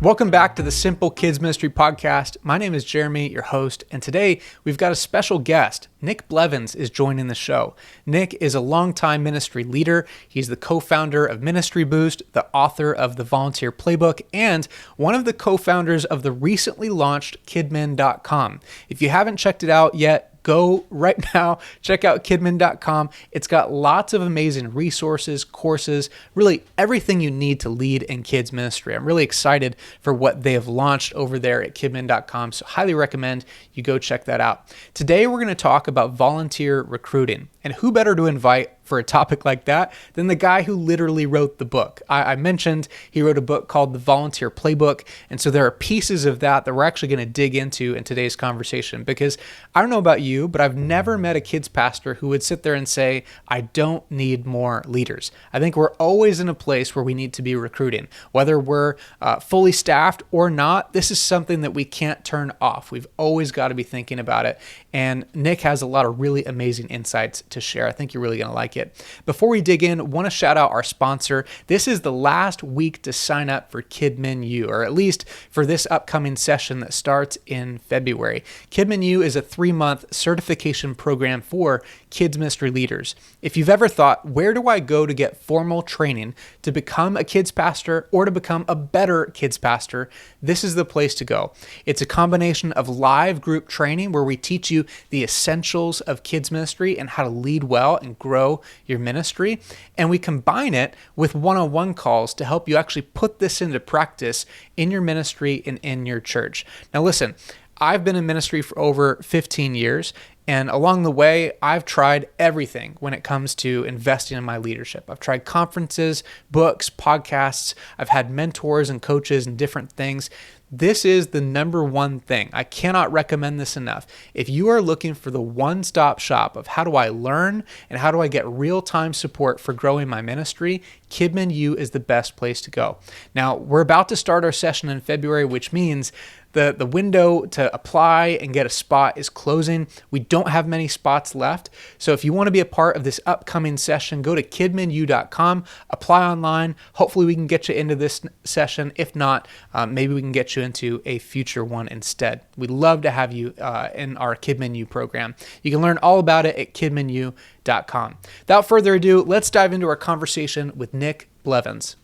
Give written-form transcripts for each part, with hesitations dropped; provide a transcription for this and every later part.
Welcome back to the Simple Kids Ministry Podcast. My name is Jeremy, your host, and today we've got a special guest. Nick Blevins is joining the show. Nick is a longtime ministry leader. He's the co-founder of Ministry Boost, the author of the Volunteer Playbook, and one of the co-founders of the recently launched kidmin.com. If you haven't checked it out yet, go right now, check out kidmin.com. It's got lots of amazing resources, courses, really everything you need to lead in kids ministry. I'm really excited for what they have launched over there at kidmin.com, so highly recommend you go check that out. Today, we're going to talk about volunteer recruiting, and who better to invite for a topic like that than the guy who literally wrote the book. I mentioned he wrote a book called the Volunteer Playbook, and so there are pieces of that we're actually going to dig into in today's conversation, because I don't know about you, but I've never met a kids pastor who would sit there and say, I don't need more leaders. I think we're always in a place where we need to be recruiting. Whether we're fully staffed or not, this is something that we can't turn off. We've always got to be thinking about it, and Nick has a lot of really amazing insights to share. I think you're really going to like it. Before we dig in, I want to shout out our sponsor. This is the last week to sign up for KidMin U, or at least for this upcoming session that starts in February. KidMin U is a 3-month certification program for kids ministry leaders. If you've ever thought, where do I go to get formal training to become a kids pastor or to become a better kids pastor, this is the place to go. It's a combination of live group training where we teach you the essentials of kids ministry and how to lead well and grow your ministry. And we combine it with one-on-one calls to help you actually put this into practice in your ministry and in your church. Now listen, I've been in ministry for over 15 years, and along the way, I've tried everything when it comes to investing in my leadership. I've tried conferences, books, podcasts. I've had mentors and coaches and different things. This is the number one thing. I cannot recommend this enough. If you are looking for the one-stop shop of how do I learn and how do I get real-time support for growing my ministry, KidMin U is the best place to go. Now, we're about to start our session in February, which means the window to apply and get a spot is closing. We don't have many spots left. So if you want to be a part of this upcoming session, go to kidminu.com, apply online. Hopefully we can get you into this session. If not, maybe we can get you into a future one instead. We'd love to have you in our KidMin U program. You can learn all about it at kidminu.com. Without further ado, let's dive into our conversation with Nick Blevins.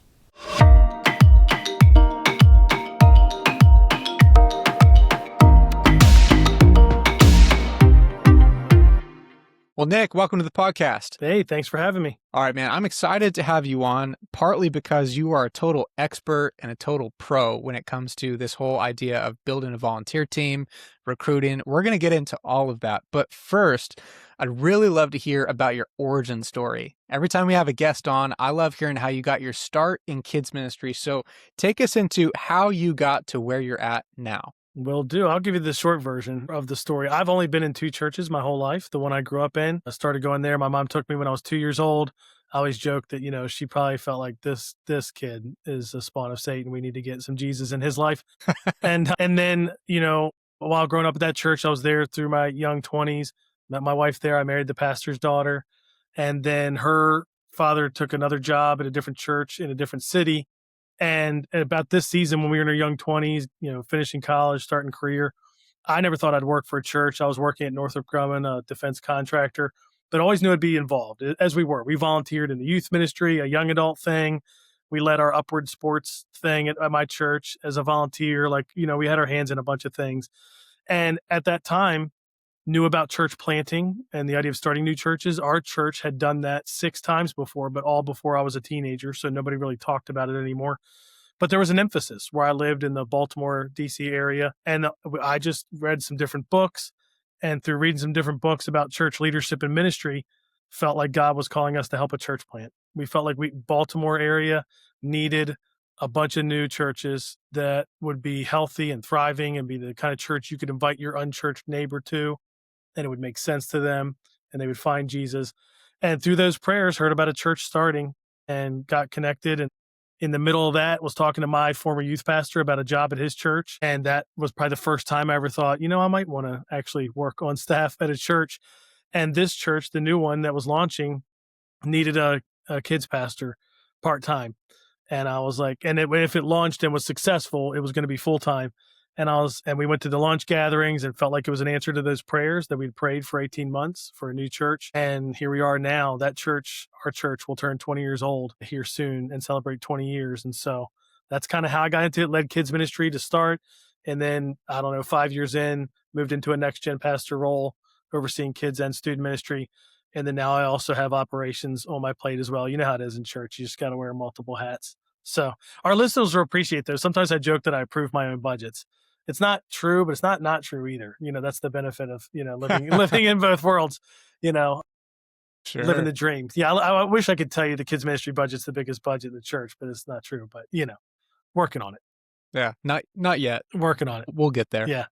Well, Nick, welcome to the podcast. Hey, thanks for having me. All right, man. I'm excited to have you on, partly because you are a total expert and a total pro when it comes to this whole idea of building a volunteer team, recruiting. We're going to get into all of that. But first, I'd really love to hear about your origin story. Every time we have a guest on, I love hearing how you got your start in kids ministry. So take us into how you got to where you're at now. Will do. I'll give you the short version of the story. I've only been in 2 churches my whole life. The one I grew up in, I started going there. My mom took me when I was 2 years old. I always joke that, she probably felt like this kid is a spawn of Satan. We need to get some Jesus in his life. and then, while growing up at that church, I was there through my young 20s, met my wife there. I married the pastor's daughter. And then her father took another job at a different church in a different city. And about this season, when we were in our young 20s, finishing college, starting career, I never thought I'd work for a church. I was working at Northrop Grumman, a defense contractor, but always knew I'd be involved, as we were. We volunteered in the youth ministry, a young adult thing. We led our upward sports thing at my church as a volunteer. We had our hands in a bunch of things. And at that time, knew about church planting and the idea of starting new churches. Our church had done that 6 times before, but all before I was a teenager, so nobody really talked about it anymore. But there was an emphasis where I lived in the Baltimore, D.C. area, and I just read some different books, and through reading some different books about church leadership and ministry, felt like God was calling us to help a church plant. We felt like Baltimore area needed a bunch of new churches that would be healthy and thriving and be the kind of church you could invite your unchurched neighbor to, and it would make sense to them, and they would find Jesus. And through those prayers, heard about a church starting and got connected. And in the middle of that, was talking to my former youth pastor about a job at his church. And that was probably the first time I ever thought, I might want to actually work on staff at a church. And this church, the new one that was launching, needed a kids pastor part-time. And I was like, if it launched and was successful, it was going to be full time. And we went to the launch gatherings and felt like it was an answer to those prayers that we'd prayed for 18 months for a new church. And here we are now. That church, our church, will turn 20 years old here soon and celebrate 20 years. And so that's kind of how I got into it. Led kids ministry to start. And then, I don't know, 5 years in, moved into a next gen pastor role, overseeing kids and student ministry. And then now I also have operations on my plate as well. You know how it is in church. You just got to wear multiple hats. So our listeners will appreciate those. Sometimes I joke that I approve my own budgets. It's not true, but it's not true either. That's the benefit of, living in both worlds, living Sure. the dream. Yeah. I wish I could tell you the kids ministry budget's the biggest budget in the church, but it's not true. But, working on it. Yeah. Not yet. Working on it. We'll get there. Yeah.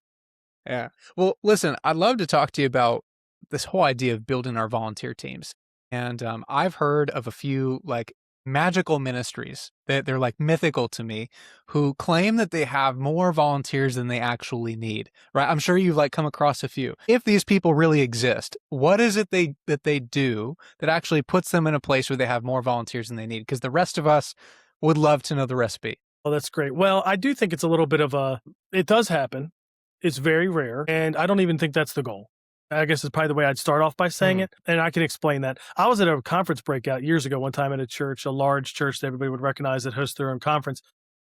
Yeah. Well, listen, I'd love to talk to you about this whole idea of building our volunteer teams. And I've heard of a few like magical ministries that they're like mythical to me, who claim that they have more volunteers than they actually need, right? I'm sure you've like come across a few. If these people really exist, what is it that they do that actually puts them in a place where they have more volunteers than they need? Because the rest of us would love to know the recipe. Oh, that's great. Well, I do think it's a little bit of it does happen. It's very rare. And I don't even think that's the goal. I guess is probably the way I'd start off by saying it. And I can explain that. I was at a conference breakout years ago, one time at a church, a large church that everybody would recognize that hosts their own conference.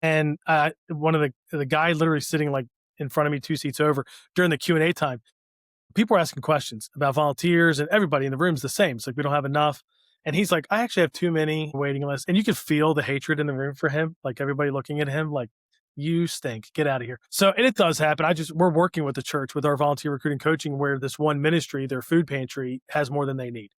And one of the guy literally sitting like in front of me, 2 seats over during the Q&A time, people were asking questions about volunteers and everybody in the room's the same. It's like, we don't have enough. And he's like, I actually have too many waiting lists. And you could feel the hatred in the room for him. Like everybody looking at him like, you stink, get out of here. So, and it does happen. We're working with the church with our volunteer recruiting coaching, where this one ministry, their food pantry, has more than they need.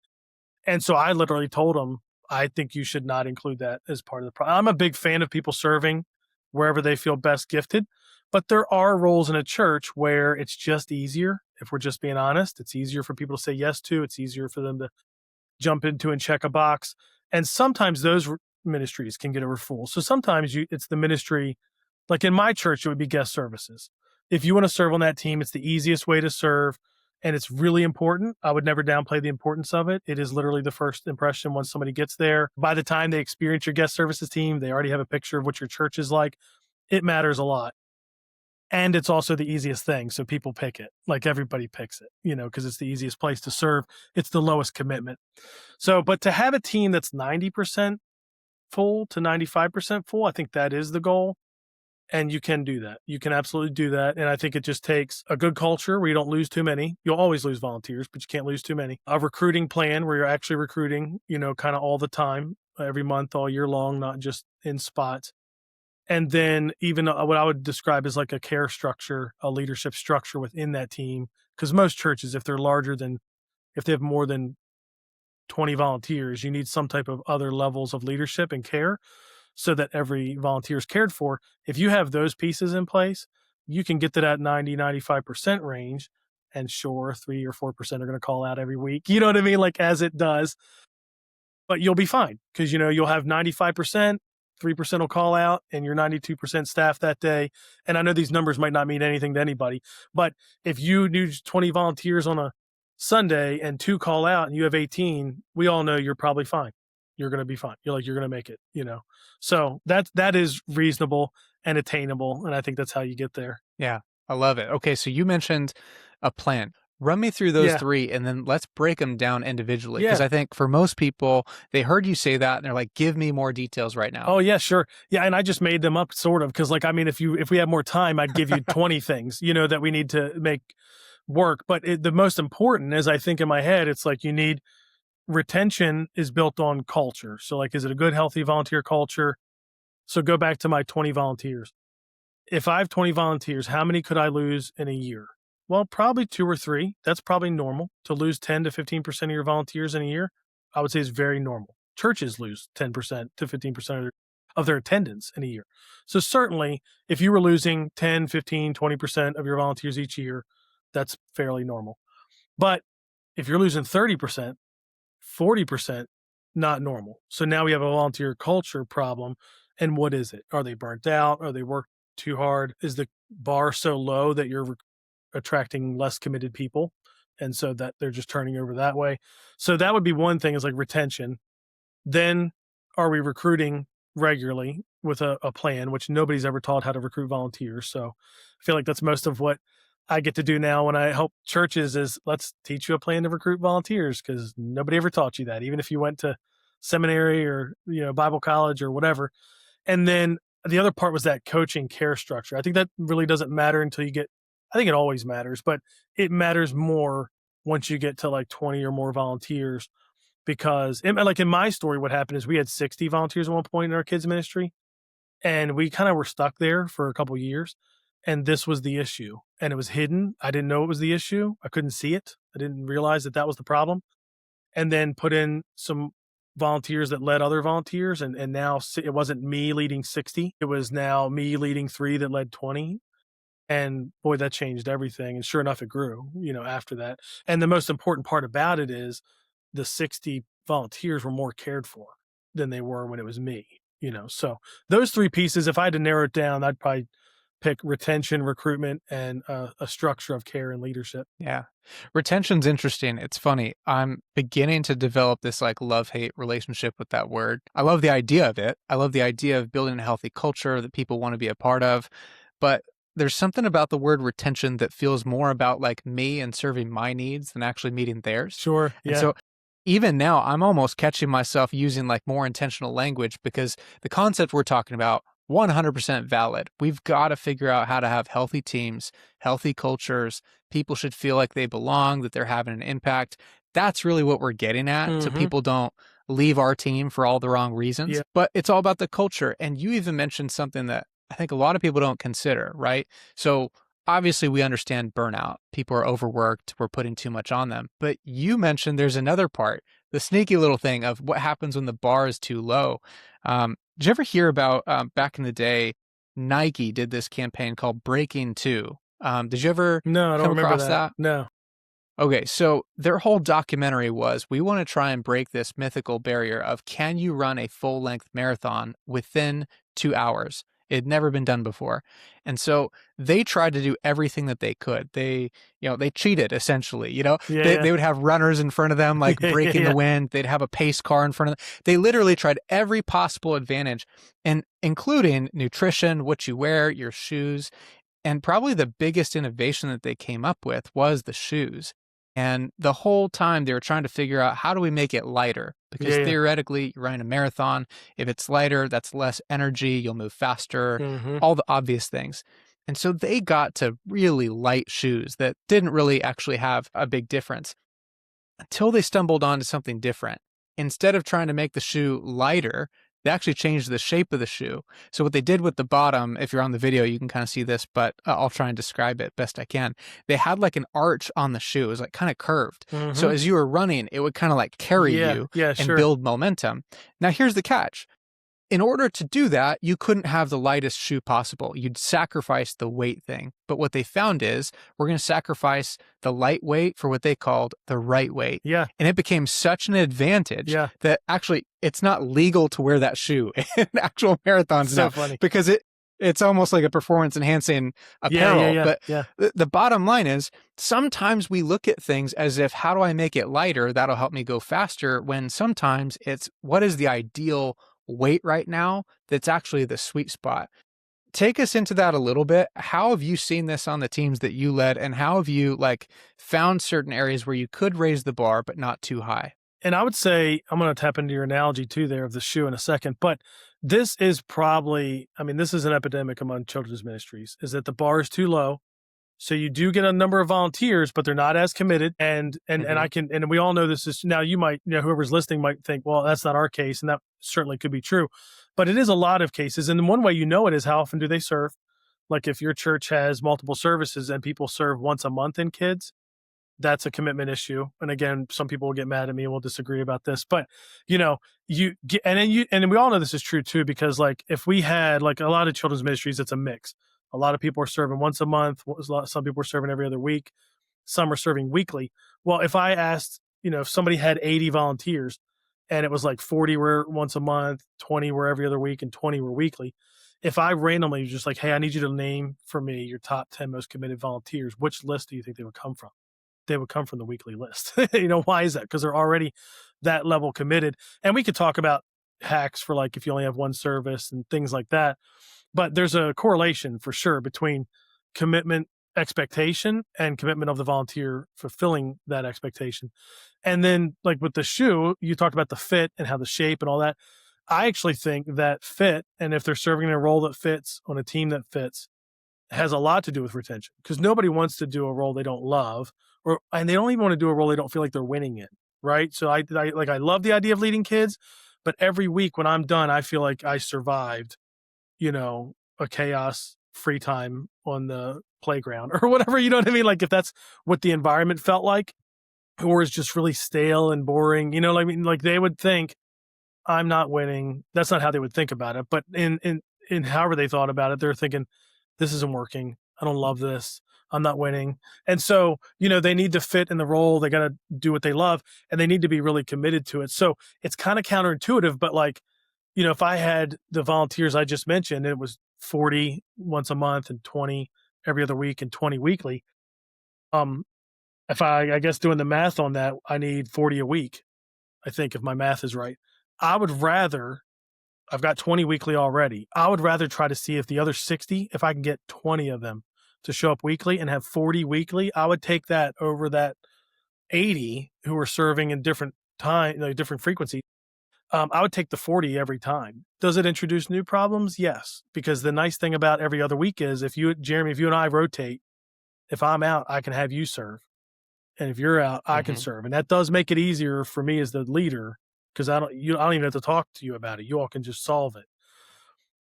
And so I literally told them, I think you should not include that as part of the problem. I'm a big fan of people serving wherever they feel best gifted, but there are roles in a church where it's just easier. If we're just being honest, it's easier for people to say yes to, it's easier for them to jump into and check a box. And sometimes those ministries can get overfull. So sometimes it's the ministry. Like in my church, it would be guest services. If you want to serve on that team, it's the easiest way to serve. And it's really important. I would never downplay the importance of it. It is literally the first impression once somebody gets there. By the time they experience your guest services team, they already have a picture of what your church is like. It matters a lot. And it's also the easiest thing. So people pick it. Like everybody picks it, because it's the easiest place to serve. It's the lowest commitment. So, but to have a team that's 90% full to 95% full, I think that is the goal. And you can do that. You can absolutely do that. And I think it just takes a good culture where you don't lose too many. You'll always lose volunteers, but you can't lose too many. A recruiting plan where you're actually recruiting, kind of all the time, every month, all year long, not just in spots. And then even what I would describe as like a care structure, a leadership structure within that team. Because most churches, if they have more than 20 volunteers, you need some type of other levels of leadership and care, so that every volunteer is cared for. If you have those pieces in place, you can get to that 90-95% range. And sure, 3 or 4% are going to call out every week. You know what I mean? Like as it does. But you'll be fine because, you'll have 95%, 3% will call out, and you're 92% staff that day. And I know these numbers might not mean anything to anybody, but if you do 20 volunteers on a Sunday and 2 call out and you have 18, we all know you're probably fine. You're going to be fine. You're going to make it, So that is reasonable and attainable. And I think that's how you get there. Yeah, I love it. Okay, so you mentioned a plan. Run me through those 3 and then let's break them down individually. Because I think for most people, they heard you say that and they're like, give me more details right now. Oh, yeah, sure. Yeah, and I just made them up sort of because if we had more time, I'd give you 20 things, that we need to make work. But the most important is I think in my head, it's like retention is built on culture. So is it a good, healthy volunteer culture? So go back to my 20 volunteers. If I have 20 volunteers, how many could I lose in a year? Well, probably 2 or 3. That's probably normal. To lose 10 to 15% of your volunteers in a year, I would say is very normal. Churches lose 10% to 15% of their attendance in a year. So certainly if you were losing 10, 15, 20% of your volunteers each year, that's fairly normal. But if you're losing 30%, 40%, not normal. So now we have a volunteer culture problem. And what is it? Are they burnt out? Are they worked too hard? Is the bar so low that you're attracting less committed people? And so that they're just turning over that way. So that would be one thing, is like retention. Then are we recruiting regularly with a plan, which nobody's ever taught how to recruit volunteers. So I feel like that's most of what I get to do now when I help churches is let's teach you a plan to recruit volunteers because nobody ever taught you that, even if you went to seminary or, Bible college or whatever. And then the other part was that coaching care structure. I think that really doesn't matter until you get, I think it always matters, but it matters more once you get to like 20 or more volunteers because like in my story, what happened is we had 60 volunteers at one point in our kids ministry and we kind of were stuck there for a couple years. And this was the issue and it was hidden. I didn't know it was the issue. I couldn't see it. I didn't realize that that was the problem. And then put in some volunteers that led other volunteers. And now it wasn't me leading 60. It was now me leading 3 that led 20. And boy, that changed everything. And sure enough, it grew, after that. And the most important part about it is the 60 volunteers were more cared for than they were when it was me, So those 3 pieces, if I had to narrow it down, I'd probably pick retention, recruitment, and a structure of care and leadership. Yeah. Retention's interesting. It's funny. I'm beginning to develop this like love-hate relationship with that word. I love the idea of it. I love the idea of building a healthy culture that people want to be a part of. But there's something about the word retention that feels more about like me and serving my needs than actually meeting theirs. Sure. Yeah. And so even now, I'm almost catching myself using like more intentional language because the concept we're talking about 100% valid. We've got to figure out how to have healthy teams, healthy cultures. People should feel like they belong, that they're having an impact. That's really what we're getting at. So people don't leave our team for all the wrong reasons, but it's all about the culture. And you even mentioned something that I think a lot of people don't consider, right? So obviously we understand burnout. People are overworked. We're putting too much on them. But you mentioned there's another part, the sneaky little thing of what happens when the bar is too low. Did you ever hear about back in the day, Nike did this campaign called Breaking Two? Did you ever No, I don't come remember across that. that? No. Okay, so their whole documentary was, we want to try and break this mythical barrier of can you run a full-length marathon within 2 hours? It had never been done before. And so they tried to do everything that they could. They cheated essentially, they would have runners in front of them, like breaking the wind. They'd have a pace car in front of them. They literally tried every possible advantage, and including nutrition, what you wear, your shoes. And probably the biggest innovation that they came up with was the shoes. And the whole time they were trying to figure out, how do we make it lighter? Because theoretically, you're running a marathon. If it's lighter, that's less energy. You'll move faster, all the obvious things. And so they got to really light shoes that didn't really actually have a big difference until they stumbled onto something different. Instead of trying to make the shoe lighter, they actually changed the shape of the shoe. So what they did with the bottom, if you're on the video, you can kind of see this, but I'll try and describe it best I can. They had like an arch on the shoe. It was like kind of curved. So as you were running, it would kind of like carry you and build momentum. Now here's the catch. In order to do that, you couldn't have the lightest shoe possible. You'd sacrifice the weight thing. But what they found is we're going to sacrifice the lightweight for what they called the right weight. Yeah. And it became such an advantage that actually it's not legal to wear that shoe in actual marathons so now. Funny. Because it's almost like a performance enhancing apparel. But the bottom line is sometimes we look at things as if, how do I make it lighter? That'll help me go faster. When sometimes it's, what is the ideal weight right now that's actually the sweet spot? Take us into that a little bit. How have you seen this on the teams that you led, and how have you found certain areas where you could raise the bar but not too high? And I would say, I'm going to tap into your analogy too there of the shoe in a second, but this is probably, this is an epidemic among children's ministries, is that the bar is too low. So you do get a number of volunteers, but they're not as committed. And we all know this is, now you might, whoever's listening might think, well, that's not our case. And that certainly could be true, but it is a lot of cases. And one way you know it is how often do they serve? Like if your church has multiple services and people serve once a month in kids, that's a commitment issue. And again, some people will get mad at me and we'll disagree about this, but you get, and we all know this is true too, because if we had a lot of children's ministries, it's a mix. A lot of people are serving once a month. Some people are serving every other week. Some are serving weekly. Well, if I asked, if somebody had 80 volunteers and it was 40 were once a month, 20 were every other week, and 20 were weekly. If I randomly was just hey, I need you to name for me your top 10 most committed volunteers, which list do you think they would come from? They would come from the weekly list. Why is that? Because they're already that level committed. And we could talk about hacks for like if you only have one service and things like that. But there's a correlation for sure between commitment expectation and commitment of the volunteer fulfilling that expectation. And then like with the shoe, you talked about the fit and how the shape and all that. I actually think that fit, and if they're serving in a role that fits on a team that fits, has a lot to do with retention, because nobody wants to do a role they don't love, and they don't even want to do a role they don't feel like they're winning in. Right. So I love the idea of leading kids, but every week when I'm done, I feel like I survived, a chaos free time on the playground or whatever. You know what I mean? Like if that's what the environment felt like, or is just really stale and boring, I mean, like they would think I'm not winning. That's not how they would think about it. But in however they thought about it, they're thinking, this isn't working. I don't love this. I'm not winning. And so, they need to fit in the role. They got to do what they love, and they need to be really committed to it. So it's kind of counterintuitive, but like, if I had the volunteers I just mentioned, it was 40 once a month and 20 every other week and 20 weekly. If I guess doing the math on that, I need 40 a week. I think if my math is right, I would rather, I've got 20 weekly already. I would rather try to see if the other 60, if I can get 20 of them to show up weekly and have 40 weekly, I would take that over that 80 who are serving in different time, different frequency. I would take the 40 every time. Does it introduce new problems? Yes. Because the nice thing about every other week is Jeremy, if you and I rotate, if I'm out, I can have you serve. And if you're out, I can serve. And that does make it easier for me as the leader, because I don't even have to talk to you about it. You all can just solve it.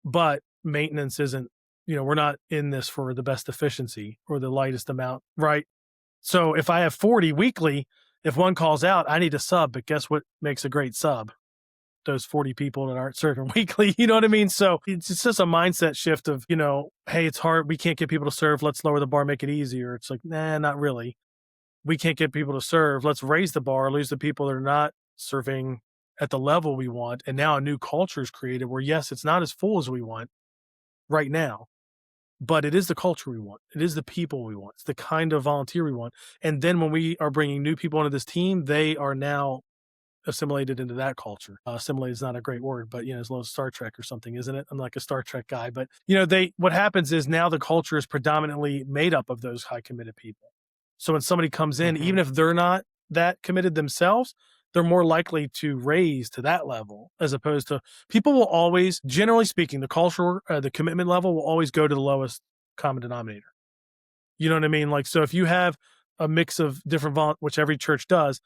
But maintenance isn't, we're not in this for the best efficiency or the lightest amount, right? So if I have 40 weekly, if one calls out, I need a sub. But guess what makes a great sub? Those 40 people that aren't serving weekly. You know what I mean? So it's just a mindset shift of, hey, it's hard. We can't get people to serve. Let's lower the bar, make it easier. It's like, nah, not really. We can't get people to serve. Let's raise the bar, lose the people that are not serving at the level we want. And now a new culture is created where, yes, it's not as full as we want right now, but it is the culture we want. It is the people we want. It's the kind of volunteer we want. And then when we are bringing new people into this team, they are now assimilated into that culture. Assimilate is not a great word, but as low as Star Trek or something, isn't it? I'm like a Star Trek guy, but what happens is now the culture is predominantly made up of those high committed people. So when somebody comes in, even if they're not that committed themselves, they're more likely to raise to that level, as opposed to people will always, generally speaking, the culture, the commitment level will always go to the lowest common denominator. You know what I mean? Like, so if you have a mix of different, which every church does,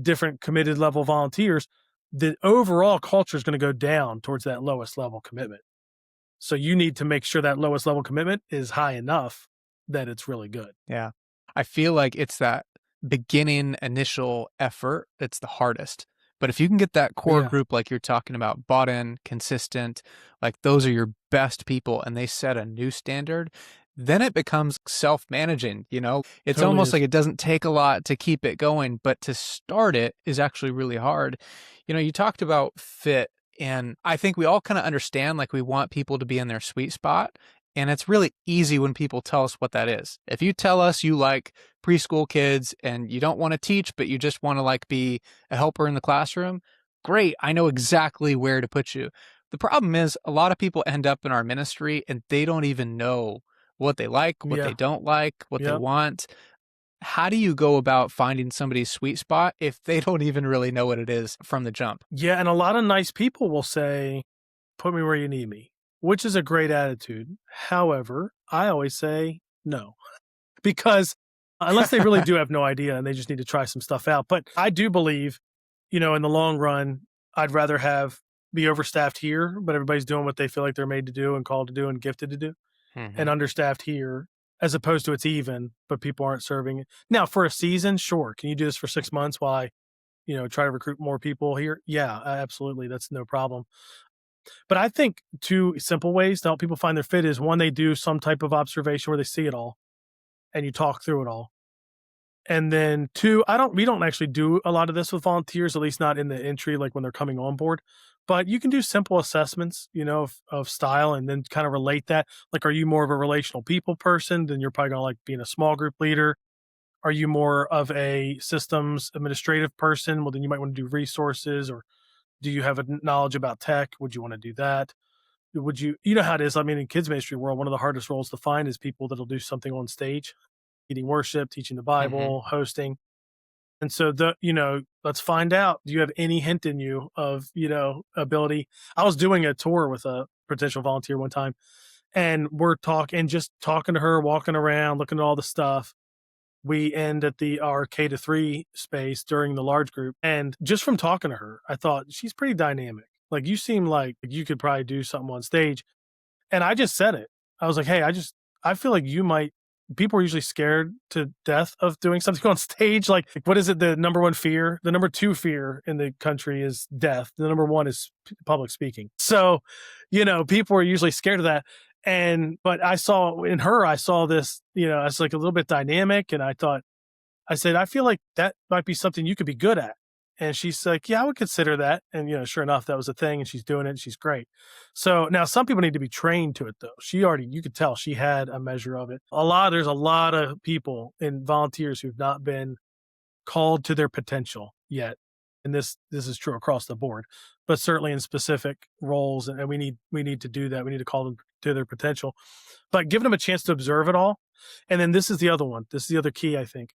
different committed level volunteers, the overall culture is going to go down towards that lowest level commitment. So you need to make sure that lowest level commitment is high enough that it's really good. Yeah. I feel like it's that beginning initial effort that's the hardest. But if you can get that core group, like you're talking about, bought in, consistent, like those are your best people and they set a new standard, then it becomes self-managing, It's Totally almost is. like it doesn't take a lot to keep it going, but to start it is actually really hard. You talked about fit, and I think we all kind of understand, like we want people to be in their sweet spot. And it's really easy when people tell us what that is. If you tell us you like preschool kids and you don't want to teach, but you just want to like be a helper in the classroom, great. I know exactly where to put you. The problem is a lot of people end up in our ministry and they don't even know what they like, what they don't like, what they want. How do you go about finding somebody's sweet spot if they don't even really know what it is from the jump? Yeah. And a lot of nice people will say, put me where you need me, which is a great attitude. However, I always say no, because unless they really do have no idea and they just need to try some stuff out. But I do believe, in the long run, I'd rather be overstaffed here, but everybody's doing what they feel like they're made to do and called to do and gifted to do, and understaffed here, as opposed to it's even, but people aren't serving. Now, for a season, sure. Can you do this for 6 months while I, try to recruit more people here? Yeah, absolutely. That's no problem. But I think 2 simple ways to help people find their fit is, one, they do some type of observation where they see it all and you talk through it all. And then 2, we don't actually do a lot of this with volunteers, at least not in the entry, like when they're coming on board, but you can do simple assessments, of style, and then kind of relate that. Like, are you more of a relational people person? Then you're probably going to like being a small group leader. Are you more of a systems administrative person? Well, then you might want to do resources or Do you have a knowledge about tech? Would you want to do that? Would you, you know how it is. I mean, in kids ministry world, one of the hardest roles to find is people that'll do something on stage, leading worship, teaching the Hmm. Bible, hosting. And so let's find out, do you have any hint in you of, ability? I was doing a tour with a potential volunteer one time, and we're talking to her, walking around, looking at all the stuff. We end at our K-3 space during the large group. And just from talking to her, I thought she's pretty dynamic. Like, you seem like you could probably do something on stage. And I just said it. I was like, hey, I feel like you might. People are usually scared to death of doing something on stage. Like, what is it? The number one fear? The number two fear in the country is death. The number one is public speaking. So, people are usually scared of that. But I saw in her, I saw this, it's like a little bit dynamic. And I said, I feel like that might be something you could be good at. And she's like, yeah, I would consider that. And, sure enough, that was a thing, and she's doing it, and she's great. So now some people need to be trained to it, though. You could tell she had a measure of it. There's a lot of people and volunteers who've not been called to their potential yet. And this is true across the board, but certainly in specific roles. And we need to do that. We need to call them to their potential, but giving them a chance to observe it all. And then this is the other one. This is the other key, I think,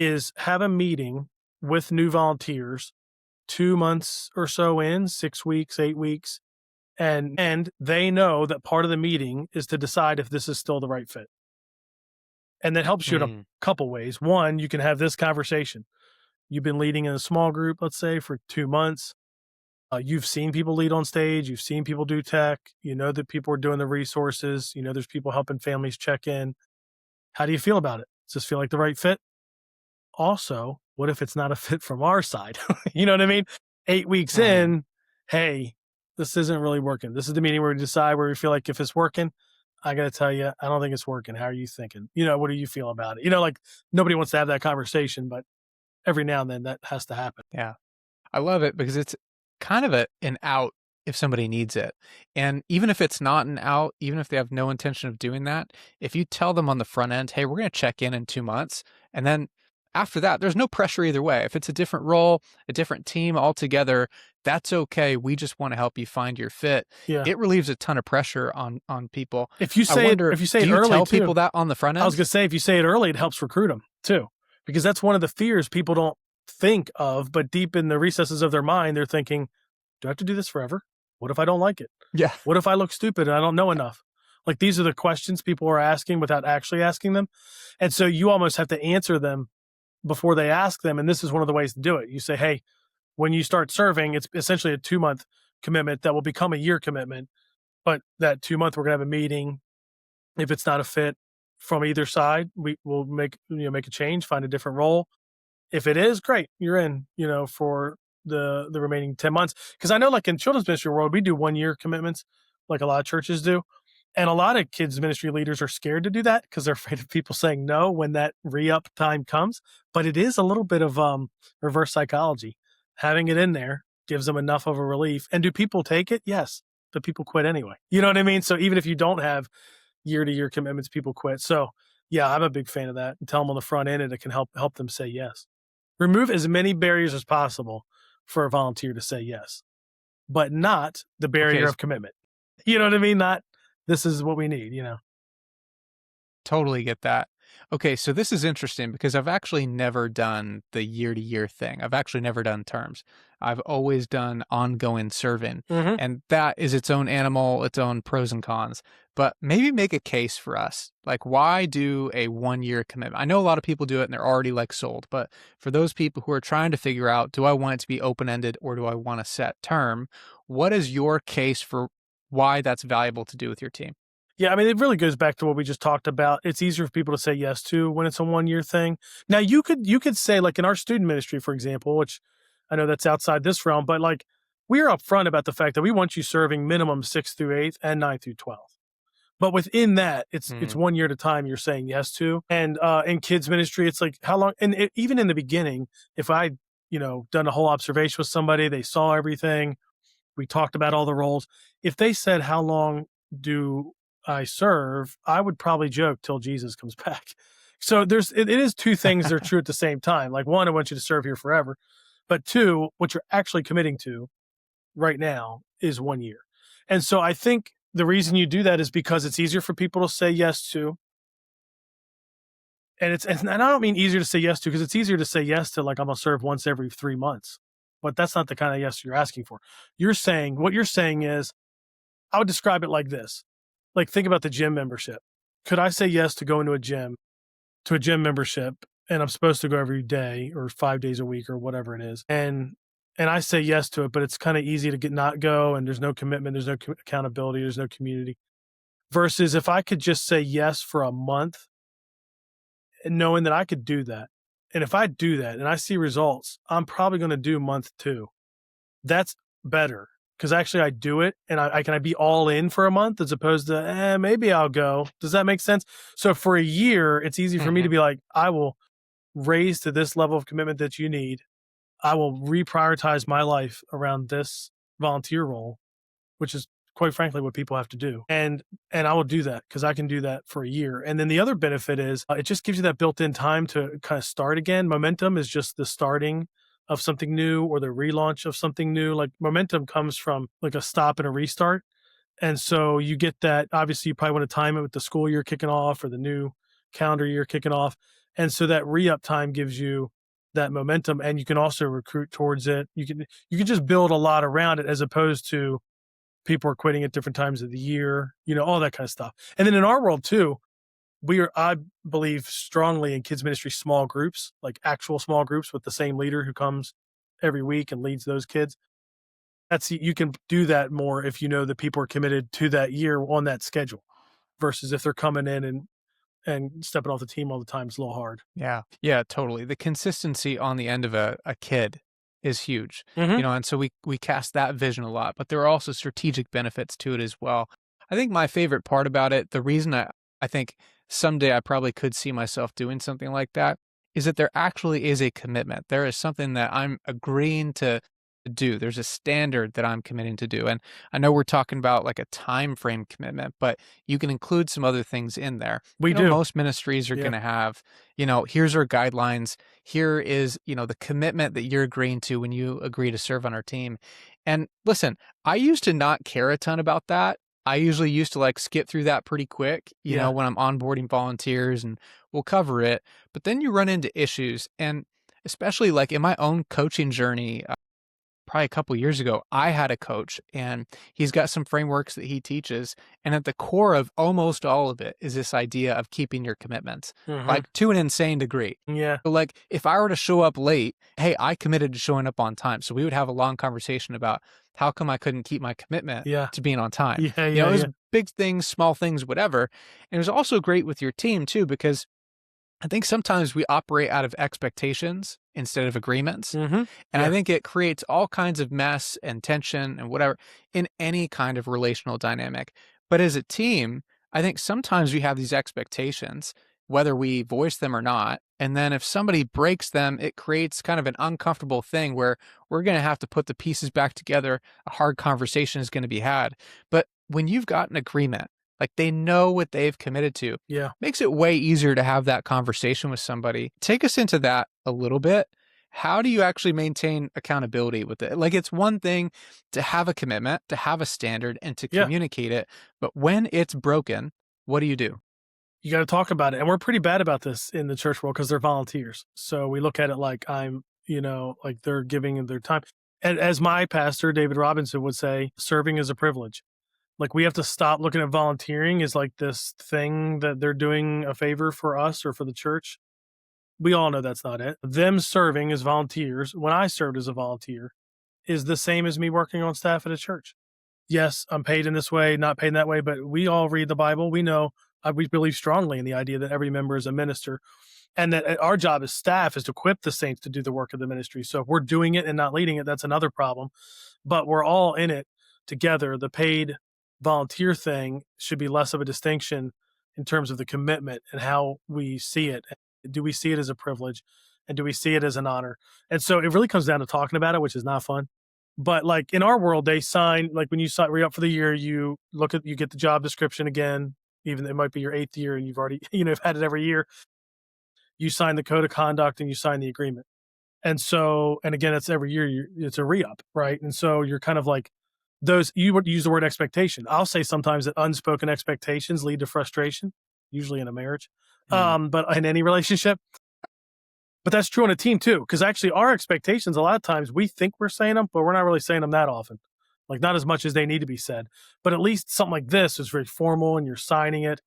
is have a meeting with new volunteers 2 months or so in, 6 weeks, 8 weeks. And they know that part of the meeting is to decide if this is still the right fit. And that helps you in a couple ways. One, you can have this conversation. You've been leading in a small group, let's say, for 2 months. You've seen people lead on stage. You've seen people do tech. You know that people are doing the resources. You know there's people helping families check in. How do you feel about it? Does this feel like the right fit? Also, what if it's not a fit from our side? You know what I mean? 8 weeks in, hey, this isn't really working. This is the meeting where we decide where we feel like if it's working. I got to tell you, I don't think it's working. How are you thinking? What do you feel about it? Like, nobody wants to have that conversation, but every now and then that has to happen. Yeah. I love it because it's kind of an out if somebody needs it. And even if it's not an out, even if they have no intention of doing that, if you tell them on the front end, hey, we're going to check in 2 months, and then after that, there's no pressure either way. If it's a different role, a different team altogether, that's okay. We just want to help you find your fit. Yeah. It relieves a ton of pressure on people. If you say it do you early, tell too, people that on the front end? I was going to say, if you say it early, it helps recruit them too, because that's one of the fears people don't think of, but deep in the recesses of their mind, they're thinking, do I have to do this forever? What if I don't like it? Yeah. What if I look stupid and I don't know enough? Like, these are the questions people are asking without actually asking them. And so you almost have to answer them before they ask them. And this is one of the ways to do it. You say, hey, when you start serving, it's essentially a 2-month commitment that will become a year commitment. But that 2 month, we're going to have a meeting. If it's not a fit from either side, we will make a change, find a different role. If it is, great, you're in, for the remaining 10 months. Because I know, like, in children's ministry world, we do 1-year commitments, like a lot of churches do. And a lot of kids ministry leaders are scared to do that because they're afraid of people saying no when that re-up time comes. But it is a little bit of reverse psychology. Having it in there gives them enough of a relief. And do people take it? Yes, but people quit anyway. You know what I mean? So even if you don't have year-to-year commitments, people quit. So yeah, I'm a big fan of that. And tell them on the front end, and it can help them say yes. Remove as many barriers as possible for a volunteer to say yes, but not the barrier of commitment. You know what I mean? Not, this is what we need, Totally get that. Okay, so this is interesting because I've actually never done the year-to-year thing. I've actually never done terms. I've always done ongoing serving, and that is its own animal, its own pros and cons. But maybe make a case for us. Like, why do a 1-year commitment? I know a lot of people do it and they're already like sold, but for those people who are trying to figure out, do I want it to be open-ended or do I want a set term? What is your case for why that's valuable to do with your team? Yeah, I mean, it really goes back to what we just talked about. It's easier for people to say yes to when it's a 1-year thing. Now, you could say, like, in our student ministry, for example, which I know that's outside this realm, but like, we're upfront about the fact that we want you serving minimum 6th through 8th and 9th through 12th. But within that, it's 1 year at a time you're saying yes to. And in kids ministry, it's like, how long? And even in the beginning, if I, done a whole observation with somebody, they saw everything, we talked about all the roles. If they said, how long do I serve, I would probably joke till Jesus comes back. So it is two things that are true at the same time. Like, one, I want you to serve here forever. But two, what you're actually committing to, right now is 1 year. And so I think the reason you do that is because it's easier for people to say yes to. And I don't mean easier to say yes to, because it's easier to say yes to, like, I'm gonna serve once every 3 months, but that's not the kind of yes you're asking for. What you're saying is, I would describe it like this. Like, think about the gym membership. Could I say yes to going to a gym membership, and I'm supposed to go every day or 5 days a week or whatever it is, and I say yes to it, but it's kind of easy to not go, and there's no commitment, there's no accountability, there's no community. Versus if I could just say yes for a month, and knowing that I could do that. And if I do that and I see results, I'm probably going to do month 2. That's better, because actually I do it, and I can be all in for a month as opposed to, maybe I'll go. Does that make sense? So for a year, it's easy for me to be like, I will raise to this level of commitment that you need. I will reprioritize my life around this volunteer role, which is quite frankly what people have to do. And I will do that because I can do that for a year. And then the other benefit is, it just gives you that built-in time to kind of start again. Momentum is just the starting of something new, or the relaunch of something new. Like, momentum comes from like a stop and a restart. And so you get that. Obviously, you probably want to time it with the school year kicking off or the new calendar year kicking off. And so that re-up time gives you that momentum, and you can also recruit towards it. You can just build a lot around it, as opposed to people are quitting at different times of the year, all that kind of stuff. And then in our world too, I believe strongly in kids ministry small groups, like actual small groups with the same leader who comes every week and leads those kids. You can do that more if you know that people are committed to that year on that schedule, versus if they're coming in and stepping off the team all the time. It's a little hard. Yeah. Yeah, totally. The consistency on the end of a kid is huge, Mm-hmm. and so we cast that vision a lot, but there are also strategic benefits to it as well. I think my favorite part about it, the reason I think someday I probably could see myself doing something like that, is that there actually is a commitment. There is something that I'm agreeing to do. There's a standard that I'm committing to do. And I know we're talking about like a time frame commitment, but you can include some other things in there. We do. Most ministries are Yeah. going to have, here's our guidelines. Here is, the commitment that you're agreeing to when you agree to serve on our team. And listen, I used to not care a ton about that. I usually used to like skip through that pretty quick, Yeah. when I'm onboarding volunteers, and we'll cover it. But then you run into issues. And especially like in my own coaching journey, probably a couple years ago, I had a coach, and he's got some frameworks that he teaches. And at the core of almost all of it is this idea of keeping your commitments, Mm-hmm. like to an insane degree. Yeah. So like if I were to show up late, hey, I committed to showing up on time. So we would have a long conversation about how come I couldn't keep my commitment Yeah. to being on time. Yeah. It was big things, small things, whatever. And it was also great with your team too, because I think sometimes we operate out of expectations instead of agreements. Mm-hmm. And I think it creates all kinds of mess and tension and whatever in any kind of relational dynamic. But as a team, I think sometimes we have these expectations, whether we voice them or not. And then if somebody breaks them, it creates kind of an uncomfortable thing where we're going to have to put the pieces back together. A hard conversation is going to be had. But when you've got an agreement, like they know what they've committed to, makes it way easier to have that conversation with somebody. Take us into that a little bit. How do you actually maintain accountability with it? Like, it's one thing to have a commitment, to have a standard, and to communicate it. But when it's broken, what do? You got to talk about it. And we're pretty bad about this in the church world because they're volunteers. So we look at it like like they're giving their time. And as my pastor, David Robinson, would say, serving is a privilege. Like, we have to stop looking at volunteering as like this thing that they're doing a favor for us or for the church. We all know that's not it. Them serving as volunteers, when I served as a volunteer, is the same as me working on staff at a church. Yes, I'm paid in this way, not paid in that way, but we all read the Bible. We know, we believe strongly in the idea that every member is a minister, and that our job as staff is to equip the saints to do the work of the ministry. So if we're doing it and not leading it, that's another problem. But we're all in it together. The paid volunteer thing should be less of a distinction in terms of the commitment and how we see it. Do we see it as a privilege, and do we see it as an honor? And so it really comes down to talking about it, which is not fun. But like in our world, they sign, like when you re-up for the year, you get the job description again, even it might be your 8th year and you've already, had it every year. You sign the code of conduct and you sign the agreement. And so, and again, it's every year, it's a re-up, right? And so you're kind of like those, you would use the word expectation. I'll say sometimes that unspoken expectations lead to frustration, usually in a marriage, Mm. but in any relationship. But that's true on a team too, because actually our expectations, a lot of times we think we're saying them, but we're not really saying them that often. Like not as much as they need to be said. But at least something like this is very formal and you're signing it.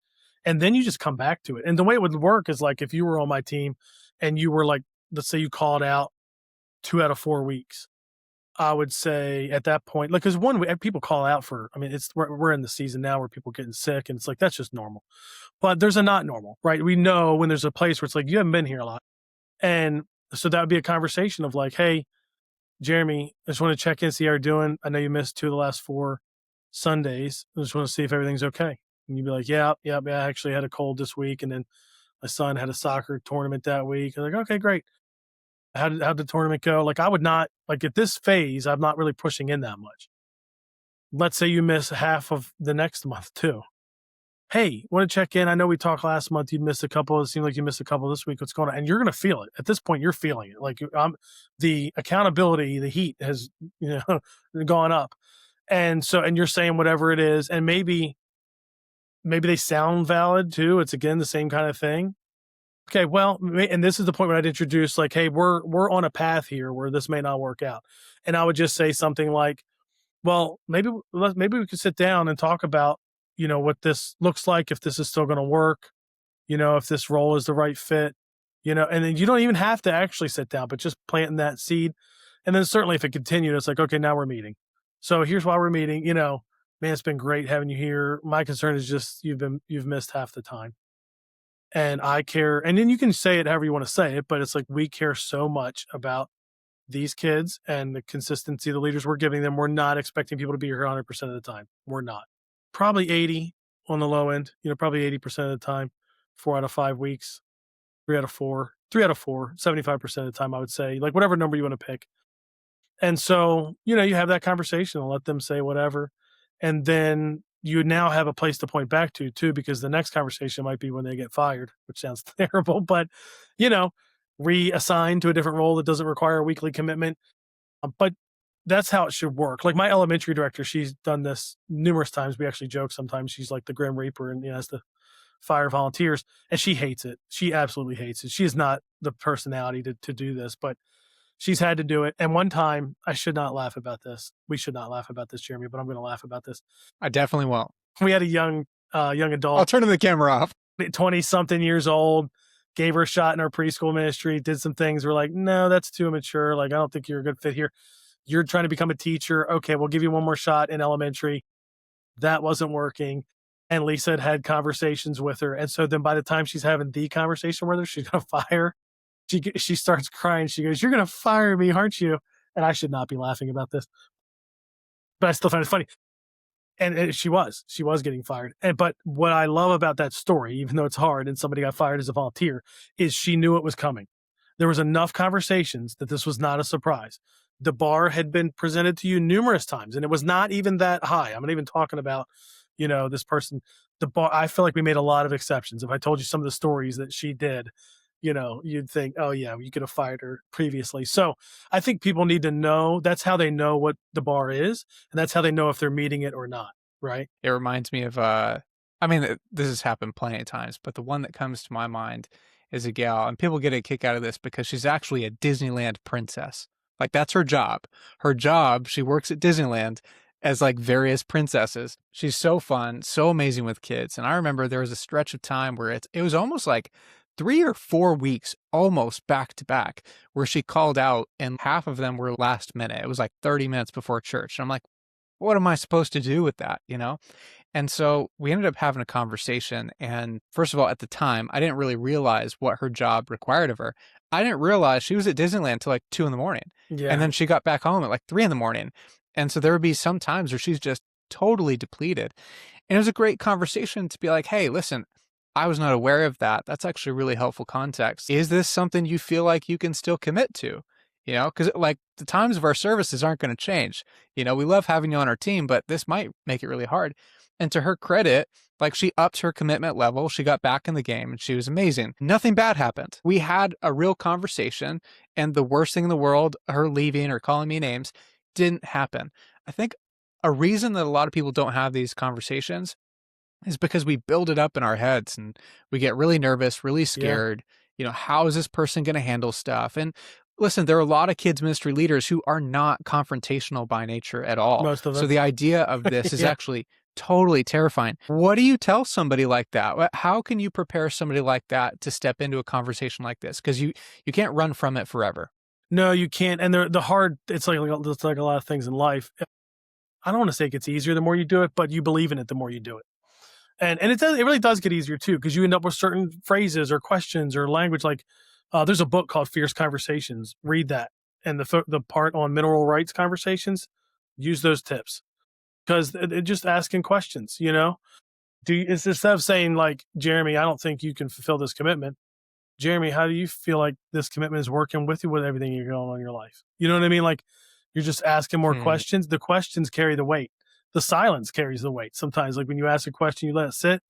And then you just come back to it. And the way it would work is like if you were on my team and you were like, let's say you called out 2 out of 4 weeks. I would say at that point, like, because people call out for, I mean, we're in the season now where people are getting sick and it's like, that's just normal. But there's a not normal, right? We know when there's a place where it's like, you haven't been here a lot. And so that would be a conversation of like, hey, Jeremy, I just want to check in, see how you're doing. I know you missed 2 of the last 4 Sundays. I just want to see if everything's okay. And you'd be like, yeah, I actually had a cold this week. And then my son had a soccer tournament that week. I'm like, okay, great. How'd the tournament go? Like I would not, like at this phase, I'm not really pushing in that much. Let's say you miss half of the next month too. Hey, want to check in? I know we talked last month. You missed a couple. It seemed like you missed a couple this week. What's going on? And you're going to feel it. At this point, you're feeling it. Like the accountability, the heat has, gone up. And so, and you're saying whatever it is. And maybe they sound valid too. It's again, the same kind of thing. Okay, well, and this is the point where I'd introduce like, hey, we're on a path here where this may not work out. And I would just say something like, well, maybe we could sit down and talk about, what this looks like, if this is still going to work, if this role is the right fit, and then you don't even have to actually sit down, but just planting that seed. And then certainly if it continued, it's like, okay, now we're meeting. So here's why we're meeting, man, it's been great having you here. My concern is just you've missed half the time. And I care. And then you can say it however you want to say it, but it's like, we care so much about these kids and the consistency of the leaders we're giving them. We're not expecting people to be here 100% of the time. We're not. Probably 80 on the low end, probably 80% of the time, 4 out of 5 weeks, 3 out of 4, 3 out of 4, 75% of the time, I would say, like whatever number you want to pick. And so, you have that conversation and let them say whatever. And then you now have a place to point back to too, because the next conversation might be when they get fired, which sounds terrible, but, reassigned to a different role that doesn't require a weekly commitment. But that's how it should work. Like my elementary director, she's done this numerous times. We actually joke sometimes she's like the Grim Reaper and has to fire volunteers, and she hates it. She absolutely hates it. She is not the personality to do this, but she's had to do it. And one time, I should not laugh about this. We should not laugh about this, Jeremy, but I'm going to laugh about this. I definitely won't. We had a young adult. I'll turn the camera off. 20-something years old, gave her a shot in our preschool ministry, did some things. We're like, no, that's too immature. Like, I don't think you're a good fit here. You're trying to become a teacher. Okay, we'll give you one more shot in elementary. That wasn't working. And Lisa had conversations with her. And so then by the time she's having the conversation with her, she's going to fire. She starts crying. She goes, you're going to fire me, aren't you? And I should not be laughing about this, but I still find it funny. And she was getting fired. But what I love about that story, even though it's hard and somebody got fired as a volunteer, is she knew it was coming. There was enough conversations that this was not a surprise. The bar had been presented to you numerous times, and it was not even that high. I'm not even talking about, this person. The bar, I feel like we made a lot of exceptions. If I told you some of the stories that she did, you'd think, oh yeah, you could have fired her previously. So I think people need to know. That's how they know what the bar is, and that's how they know if they're meeting it or not. Right? It reminds me of, this has happened plenty of times, but the one that comes to my mind is a gal, and people get a kick out of this because she's actually a Disneyland princess. Like that's her job. Her job, she works at Disneyland as like various princesses. She's so fun, so amazing with kids. And I remember there was a stretch of time where it was almost like 3 or 4 weeks, almost back to back, where she called out and half of them were last minute. It was like 30 minutes before church. And I'm like, what am I supposed to do with that? And so we ended up having a conversation. And first of all, at the time, I didn't really realize what her job required of her. I didn't realize she was at Disneyland till like 2 a.m. Yeah. And then she got back home at like 3 a.m. And so there would be some times where she's just totally depleted. And it was a great conversation to be like, hey, listen, I was not aware of that. That's actually really helpful context. Is this something you feel like you can still commit to? because like the times of our services aren't going to change. We love having you on our team, but this might make it really hard. And to her credit, like she upped her commitment level. She got back in the game and she was amazing. Nothing bad happened. We had a real conversation, and the worst thing in the world, her leaving or calling me names, didn't happen. I think a reason that a lot of people don't have these conversations is because we build it up in our heads and we get really nervous, really Yeah. scared. How is this person going to handle stuff? And listen, there are a lot of kids ministry leaders who are not confrontational by nature at all. Most of So us. the idea of this is Yeah. actually totally terrifying. What do you tell somebody like that? How can you prepare somebody like that to step into a conversation like this? Because you can't run from it forever. No, you can't. And it's like a lot of things in life. I don't want to say it gets easier the more you do it, but you believe in it the more you do it. And it really does get easier too, because you end up with certain phrases or questions or language. Like there's a book called Fierce Conversations. Read that. And the part on mineral rights conversations, use those tips, because it just asking questions, it's instead of saying like, Jeremy, I don't think you can fulfill this commitment. Jeremy, how do you feel like this commitment is working with you with everything you're going on in your life? You know what I mean? Like you're just asking more questions. The questions carry the weight. The silence carries the weight. Sometimes, like when you ask a question, you let it sit,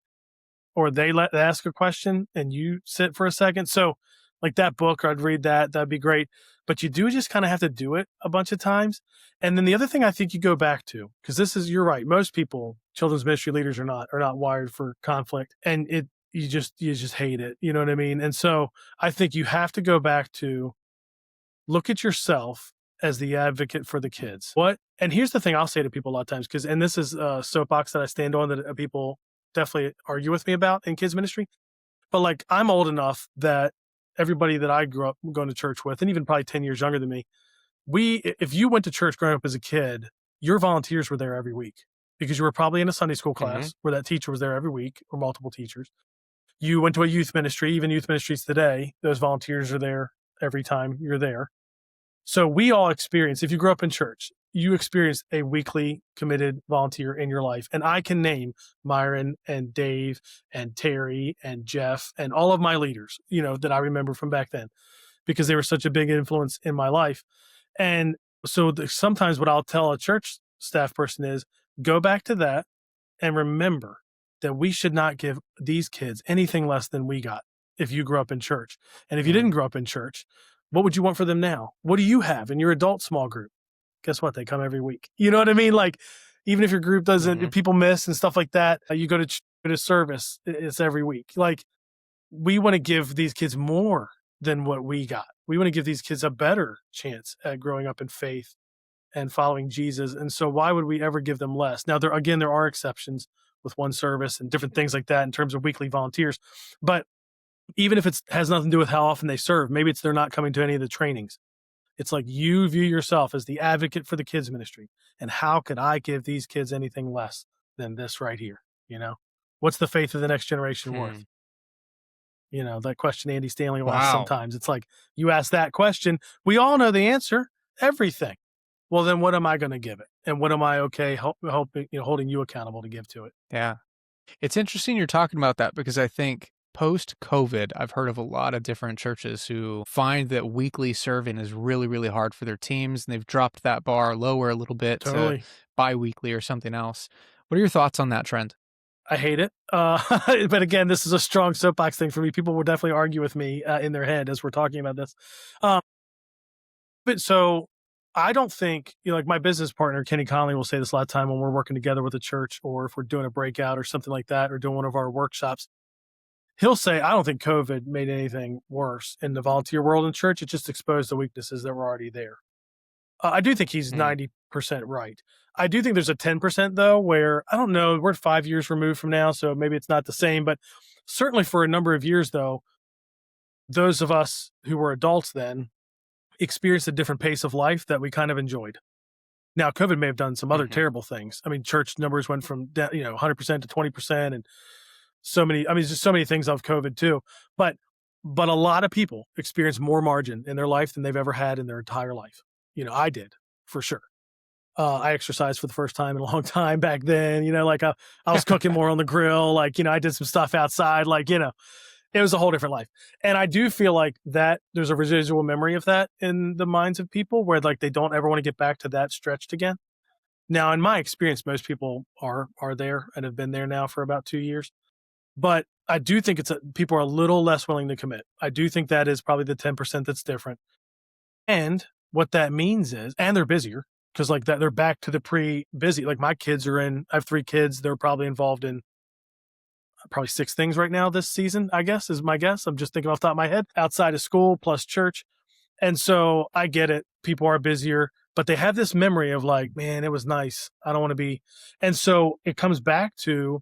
or they ask a question and you sit for a second. So like that book, I'd read that. That'd be great. But you do just kind of have to do it a bunch of times. And then the other thing I think you go back to, because you're right. Most people, children's ministry leaders are not wired for conflict, and you just hate it. You know what I mean? And so I think you have to go back to look at yourself as the advocate for the kids. And here's the thing I'll say to people a lot of times, and this is a soapbox that I stand on that people definitely argue with me about in kids ministry. But like, I'm old enough that everybody that I grew up going to church with, and even probably 10 years younger than me, if you went to church growing up as a kid, your volunteers were there every week because you were probably in a Sunday school class where that teacher was there every week, or multiple teachers. You went to a youth ministry, even youth ministries today, those volunteers are there every time you're there. So we all experience, if you grew up in church, you experience a weekly committed volunteer in your life. And I can name Myron and Dave and Terry and Jeff and all of my leaders, that I remember from back then, because they were such a big influence in my life. And so sometimes what I'll tell a church staff person is, go back to that and remember that we should not give these kids anything less than we got if you grew up in church. And if you didn't grow up in church, what would you want for them now? What do you have in your adult small group? Guess what? They come every week. You know what I mean? Like, even if your group doesn't, if people miss and stuff like that, you go to service, it's every week. Like, we want to give these kids more than what we got. We want to give these kids a better chance at growing up in faith and following Jesus. And so why would we ever give them less? Now, there are exceptions with one service and different things like that in terms of weekly volunteers. But even if it has nothing to do with how often they serve, maybe it's they're not coming to any of the trainings. It's like, you view yourself as the advocate for the kids ministry. And how could I give these kids anything less than this right here? What's the faith of the next generation worth? That question Andy Stanley will ask sometimes. It's like, you ask that question, we all know the answer, everything. Well, then what am I going to give it? And what am I holding you accountable to give to it? Yeah. It's interesting you're talking about that, because I think post-COVID, I've heard of a lot of different churches who find that weekly serving is really, really hard for their teams, and they've dropped that bar lower a little bit to bi-weekly or something else. What are your thoughts on that trend? I hate it. But again, this is a strong soapbox thing for me. People will definitely argue with me in their head as we're talking about this. But so I don't think, like my business partner, Kenny Conley, will say this a lot of time when we're working together with a church, or if we're doing a breakout or something like that, or doing one of our workshops. He'll say, I don't think COVID made anything worse in the volunteer world in church. It just exposed the weaknesses that were already there. I do think he's 90% right. I do think there's a 10% though, where I don't know, we're 5 years removed from now, so maybe it's not the same, but certainly for a number of years though, those of us who were adults then experienced a different pace of life that we kind of enjoyed. Now, COVID may have done some other terrible things. I mean, church numbers went from 100% to 20%, and just so many things of COVID too. But a lot of people experience more margin in their life than they've ever had in their entire life. I did, for sure. I exercised for the first time in a long time back then. I was cooking more on the grill. I did some stuff outside. It was a whole different life. And I do feel like that there's a residual memory of that in the minds of people where like they don't ever want to get back to that stretched again. Now, in my experience, most people are there and have been there now for about 2 years. But I do think people are a little less willing to commit. I do think that is probably the 10% that's different. And what that means is, and they're busier because like that, they're back to the pre-busy. Like my kids I have 3 kids. They're probably involved in probably 6 things right now this season, I guess, is my guess. I'm just thinking off the top of my head, outside of school plus church. And so I get it. People are busier, but they have this memory of like, man, it was nice. I don't want to be. And so it comes back to,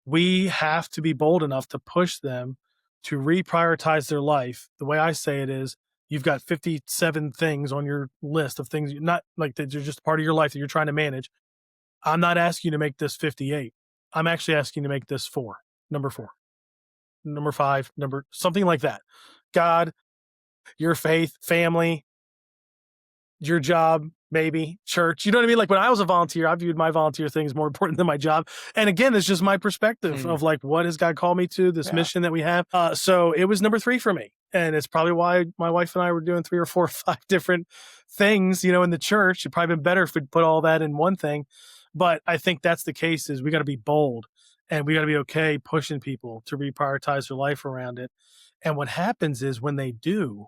we have to be bold enough to push them to reprioritize their life. The way I say it is, you've got 57 things on your list of things, not like that, they're just part of your life that you're trying to manage. I'm not asking you to make this 58. I'm actually asking you to make this 4, number 4, number 5, something like that. God, your faith, family, your job, maybe church. You know what I mean? Like when I was a volunteer, I viewed my volunteer things more important than my job. And again, it's just my perspective of like, what has God called me to, this mission that we have. So it was number 3 for me. And it's probably why my wife and I were doing 3 or 4 or 5 different things, in the church. It'd probably been better if we'd put all that in one thing. But I think that's the case, is we got to be bold and we got to be okay pushing people to reprioritize their life around it. And what happens is when they do,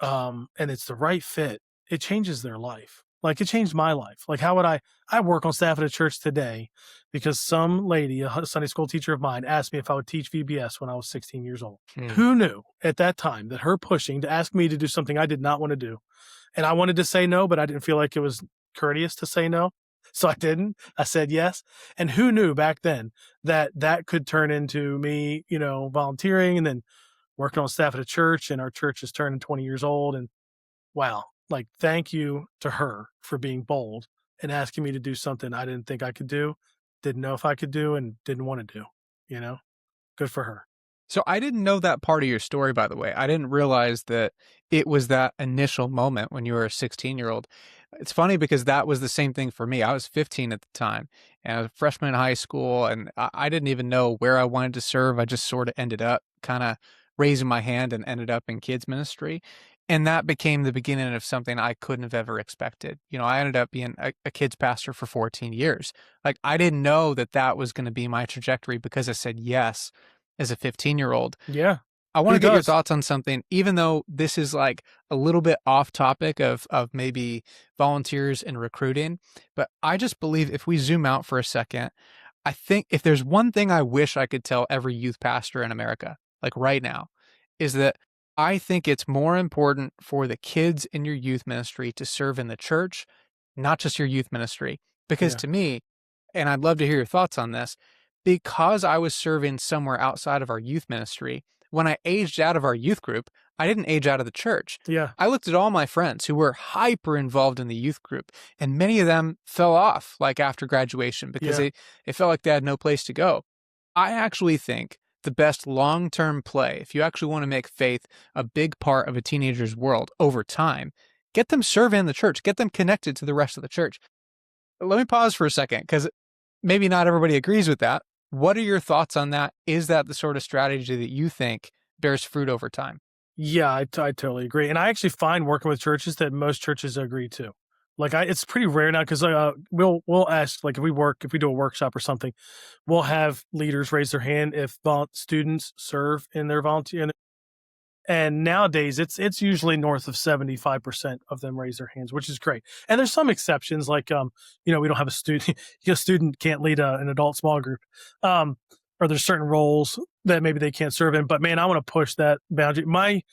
and it's the right fit, it changes their life. Like it changed my life. Like how would I work on staff at a church today because some lady, a Sunday school teacher of mine, asked me if I would teach VBS when I was 16 years old. Who knew at that time that her pushing to ask me to do something I did not want to do, and I wanted to say no, but I didn't feel like it was courteous to say no. So I didn't. I said yes. And who knew back then that could turn into me, volunteering and then working on staff at a church, and our church is turning 20 years old. And wow, like thank you to her for being bold and asking me to do something I didn't think I could do, didn't know if I could do, and didn't want to do, good for her. So I didn't know that part of your story, by the way. I didn't realize that it was that initial moment when you were a 16-year-old. It's funny because that was the same thing for me. I was 15 at the time, and I was a freshman in high school, and I didn't even know where I wanted to serve. I just sort of ended up kind of raising my hand and ended up in kids ministry. And that became the beginning of something I couldn't have ever expected. I ended up being a kids pastor for 14 years. Like I didn't know that was going to be my trajectory because I said yes as a 15-year-old. Yeah. I want to get your thoughts on something, even though this is like a little bit off topic of maybe volunteers and recruiting. But I just believe if we zoom out for a second, I think if there's one thing I wish I could tell every youth pastor in America, like right now, is that I think it's more important for the kids in your youth ministry to serve in the church, not just your youth ministry. Because to me, and I'd love to hear your thoughts on this, because I was serving somewhere outside of our youth ministry, when I aged out of our youth group, I didn't age out of the church. Yeah. I looked at all my friends who were hyper involved in the youth group, and many of them fell off like after graduation because they felt like they had no place to go. I actually think the best long-term play, if you actually want to make faith a big part of a teenager's world over time, get them serving in the church, get them connected to the rest of the church. Let me pause for a second because maybe not everybody agrees with that. What are your thoughts on that? Is that the sort of strategy that you think bears fruit over time? Yeah, I totally agree. And I actually find working with churches that most churches agree to. Like it's pretty rare now because we'll ask, like if we do a workshop or something, we'll have leaders raise their hand if students serve in their volunteer. And nowadays it's usually north of 75% of them raise their hands, which is great. And there's some exceptions, like we don't have a student. A student can't lead an adult small group, or there's certain roles that maybe they can't serve in. But man, I want to push that boundary.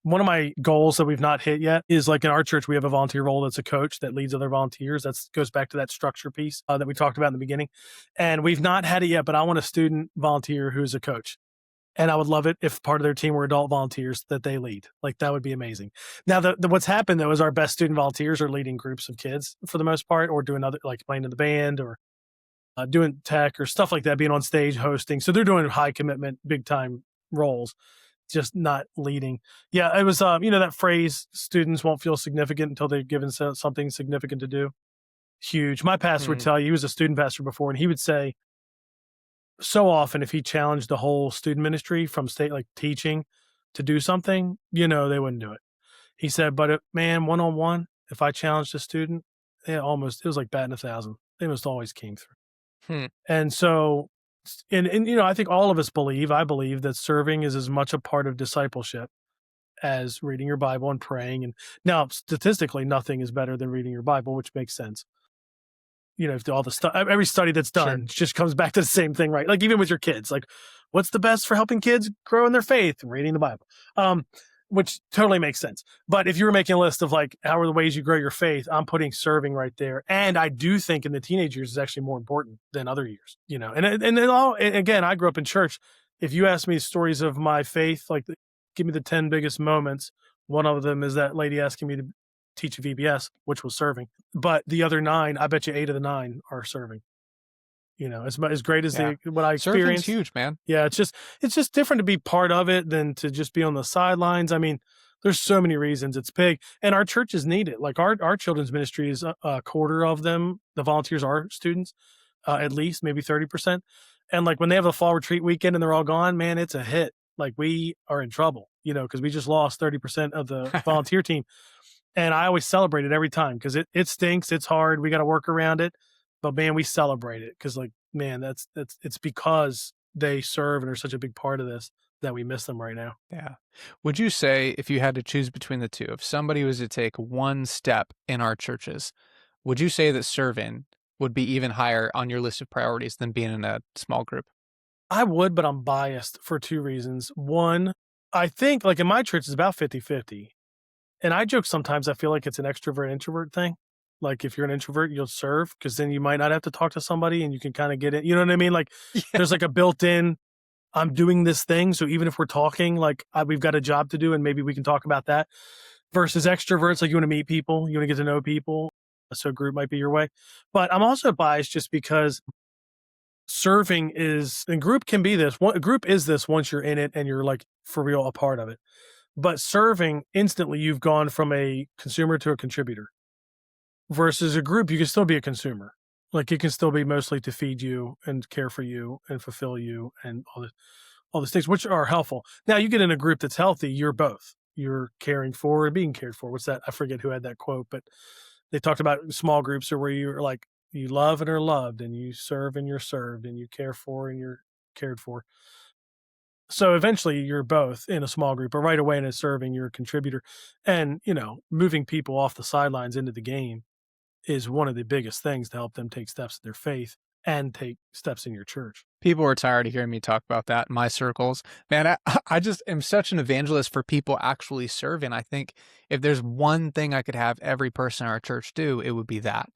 One of my goals that we've not hit yet is like in our church, we have a volunteer role that's a coach that leads other volunteers. That goes back to that structure piece that we talked about in the beginning. And we've not had it yet, but I want a student volunteer who's a coach. And I would love it if part of their team were adult volunteers that they lead. Like that would be amazing. Now, what's happened though is our best student volunteers are leading groups of kids for the most part, or doing other, like playing in the band or doing tech or stuff like that, being on stage, hosting. So they're doing high commitment, big time roles, just not leading. Yeah, it was, that phrase, students won't feel significant until they're given something significant to do. Huge. My pastor would tell you, he was a student pastor before, and he would say, so often if he challenged the whole student ministry from state, like teaching, to do something, they wouldn't do it. He said, but man, one-on-one, if I challenged a student, it was like batting 1,000. They almost always came through. Hmm. And so, and I think all of us I believe that serving is as much a part of discipleship as reading your Bible and praying. And now statistically, nothing is better than reading your Bible, which makes sense. If all the stuff, every study that's done just comes back to the same thing, right? Like even with your kids, like what's the best for helping kids grow in their faith? Reading the Bible, which totally makes sense. But if you were making a list of like, how are the ways you grow your faith? I'm putting serving right there. And I do think in the teenage years is actually more important than other years, and again, I grew up in church. If you ask me stories of my faith, like give me the 10 biggest moments. One of them is that lady asking me to teach a VBS, which was serving. But the other 9, I bet you 8 of the 9 are serving. As great as what I experienced. Serving's huge, man. Yeah, it's just different to be part of it than to just be on the sidelines. I mean, there's so many reasons it's big, and our churches need it. Like our children's ministry is a quarter of them. The volunteers are students, at least maybe 30%. And like when they have a fall retreat weekend and they're all gone, man, it's a hit. Like we are in trouble, because we just lost 30% of the volunteer team. And I always celebrate it every time because it stinks. It's hard. We got to work around it. But man, we celebrate it because like, man, it's because they serve and are such a big part of this that we miss them right now. Yeah. Would you say if you had to choose between the two, if somebody was to take one step in our churches, would you say that serving would be even higher on your list of priorities than being in a small group? I would, but I'm biased for 2 reasons. One, I think like in my church, it's about 50-50. And I joke sometimes, I feel like it's an extrovert introvert thing. Like if you're an introvert, you'll serve because then you might not have to talk to somebody and you can kind of get it. You know what I mean? Like there's like a built-in, I'm doing this thing. So even if we're talking, like we've got a job to do and maybe we can talk about that versus extroverts. Like you want to meet people, you want to get to know people. So a group might be your way. But I'm also biased just because serving and group can be this. A group is this once you're in it and you're like for real a part of it. But serving, instantly you've gone from a consumer to a contributor. Versus a group, you can still be a consumer. Like it can still be mostly to feed you and care for you and fulfill you and all these things, which are helpful. Now you get in a group that's healthy, you're both. You're caring for and being cared for. What's that? I forget who had that quote, but they talked about small groups are where you're like, you love and are loved and you serve and you're served and you care for and you're cared for. So eventually you're both in a small group, but right away in a serving, you're a contributor. And, moving people off the sidelines into the game is one of the biggest things to help them take steps in their faith and take steps in your church. People are tired of hearing me talk about that in my circles. Man, I just am such an evangelist for people actually serving. I think if there's one thing I could have every person in our church do, it would be that.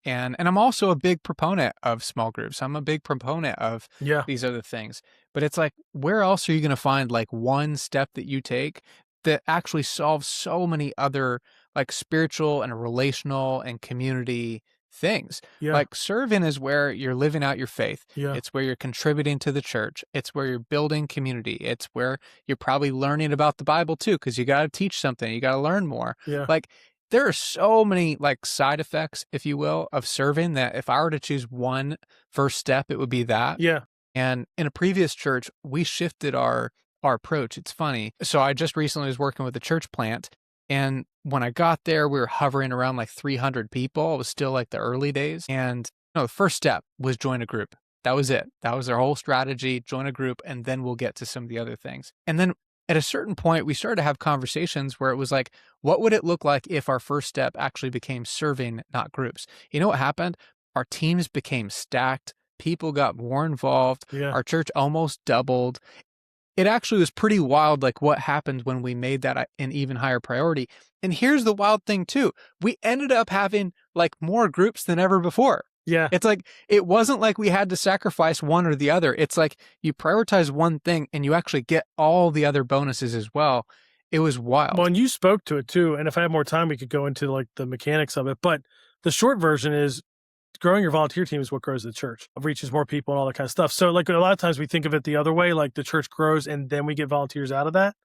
And I'm also a big proponent of small groups. I'm a big proponent of these other things. But it's like, where else are you going to find like one step that you take that actually solves so many other like spiritual and relational and community things? Like serving is where you're living out your faith. It's where you're contributing to the church. It's where you're building community. It's where you're probably learning about the Bible too, because you got to teach something. You got to learn more. Like there are so many like side effects, if you will, of serving that if I were to choose one first step, it would be that. And in a previous church, we shifted our approach. It's funny. So I just recently was working with a church plant. And when I got there, we were hovering around like 300 people. It was still like the early days. And the first step was join a group. That was it. That was our whole strategy, join a group, and then we'll get to some of the other things. And then at a certain point, we started to have conversations where it was like, what would it look like if our first step actually became serving, not groups? You know what happened? Our teams became stacked. People got more involved. Our church almost doubled. It actually was pretty wild, like what happened when we made that an even higher priority. And here's the wild thing too. We ended up having like more groups than ever before. It's like, it wasn't like we had to sacrifice one or the other. It's like you prioritize one thing and you actually get all the other bonuses as well. It was wild. Well, and you spoke to it too. And if I had more time, we could go into like the mechanics of it. But the short version is growing your volunteer team is what grows the church, reaches more people and all that kind of stuff. So like a lot of times we think of it the other way, like the church grows and then we get volunteers out of that,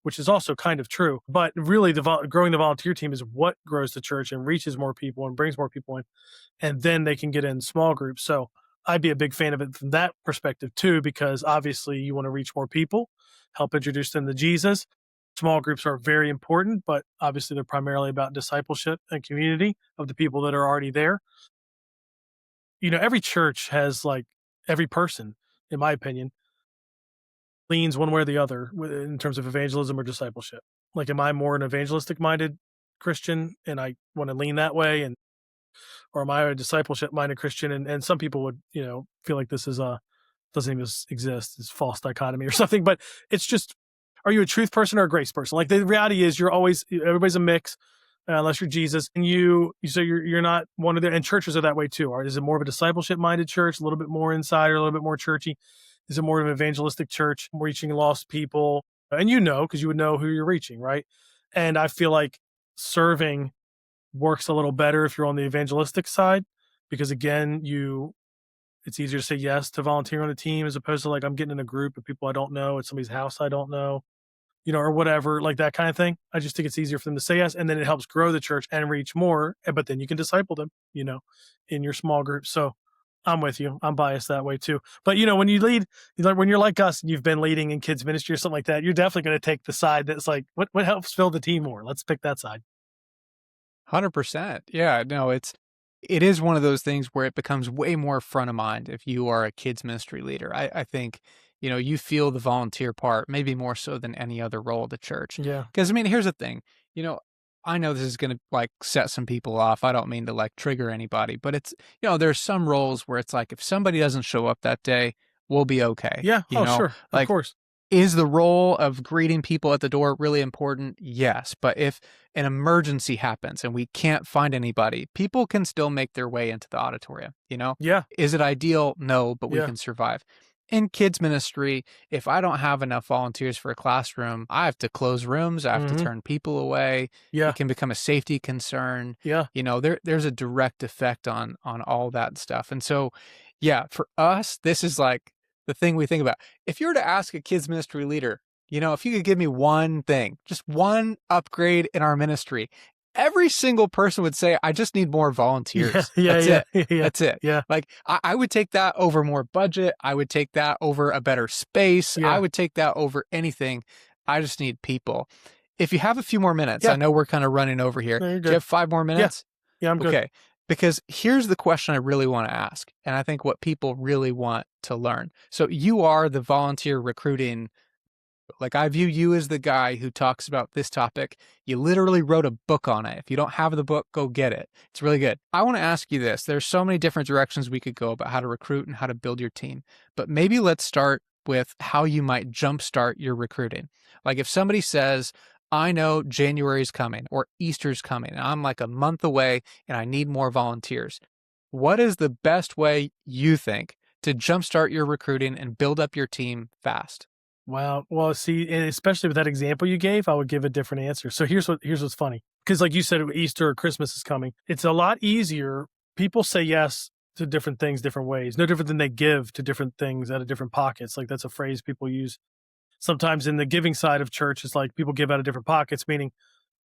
which is also kind of true. But really growing the volunteer team is what grows the church and reaches more people and brings more people in. And then they can get in small groups. So I'd be a big fan of it from that perspective too, because obviously you want to reach more people, help introduce them to Jesus. Small groups are very important, but obviously they're primarily about discipleship and community of the people that are already there. Every church has like every person, in my opinion, leans one way or the other in terms of evangelism or discipleship. Like, am I more an evangelistic minded Christian and I want to lean that way, and or am I a discipleship minded Christian? And some people would, feel like this is a doesn't even exist. It's false dichotomy or something. But it's just, are you a truth person or a grace person? Like the reality is, everybody's a mix, unless you're Jesus, and so you're not one of the. And churches are that way too. Or is it more of a discipleship minded church, a little bit more inside, or a little bit more churchy? Is it more of an evangelistic church, reaching lost people? And because you would know who you're reaching, right? And I feel like serving works a little better if you're on the evangelistic side, because again, it's easier to say yes to volunteer on a team as opposed to like, I'm getting in a group of people I don't know at somebody's house I don't know, or whatever, like that kind of thing. I just think it's easier for them to say yes, and then it helps grow the church and reach more. But then you can disciple them, in your small group. So I'm with you. I'm biased that way too. But when you lead, when you're like us and you've been leading in kids ministry or something like that, you're definitely going to take the side that's like, what helps fill the team more? Let's pick that side. 100%. Yeah, no, it is one of those things where it becomes way more front of mind if you are a kids ministry leader. I think, you feel the volunteer part maybe more so than any other role at the church. Yeah. Because here's the thing, I know this is going to like set some people off. I don't mean to like trigger anybody, but it's, there's some roles where it's like, if somebody doesn't show up that day, we'll be okay. Yeah. Sure. Like, of course. is the role of greeting people at the door really important? Yes. But if an emergency happens and we can't find anybody, people can still make their way into the auditorium, Yeah. Is it ideal? No, but we Yeah. can survive. In kids ministry, if I don't have enough volunteers for a classroom, I have to close rooms. I have to turn people away. Yeah. It can become a safety concern. Yeah. There's a direct effect on all that stuff. And so, yeah, for us, this is like the thing we think about. If you were to ask a kids ministry leader, if you could give me one thing, just one upgrade in our ministry, every single person would say, I just need more volunteers. That's it. That's it. Yeah. Like I would take that over more budget. I would take that over a better space. Yeah. I would take that over anything. I just need people. If you have a few more minutes, Yeah. I know we're kind of running over here. No, you're Do good. you have 5 more minutes? Yeah, I'm good. Okay. Because here's the question I really want to ask, and I think what people really want to learn. So you are the volunteer recruiting. Like, I view you as the guy who talks about this topic. You literally wrote a book on it. If you don't have the book, go get it. It's really good. I want to ask you this. There's so many different directions we could go about how to recruit and how to build your team. But maybe let's start with how you might jumpstart your recruiting. Like if somebody says, I know January's coming or Easter's coming, and I'm like a month away and I need more volunteers. What is the best way you think to jumpstart your recruiting and build up your team fast? Wow. Well, see, and especially with that example you gave, I would give a different answer. So here's what's funny. Because like you said, Easter or Christmas is coming. It's a lot easier. People say yes to different things, different ways. No different than they give to different things out of different pockets. Like that's a phrase people use. Sometimes in the giving side of church, it's like people give out of different pockets, meaning,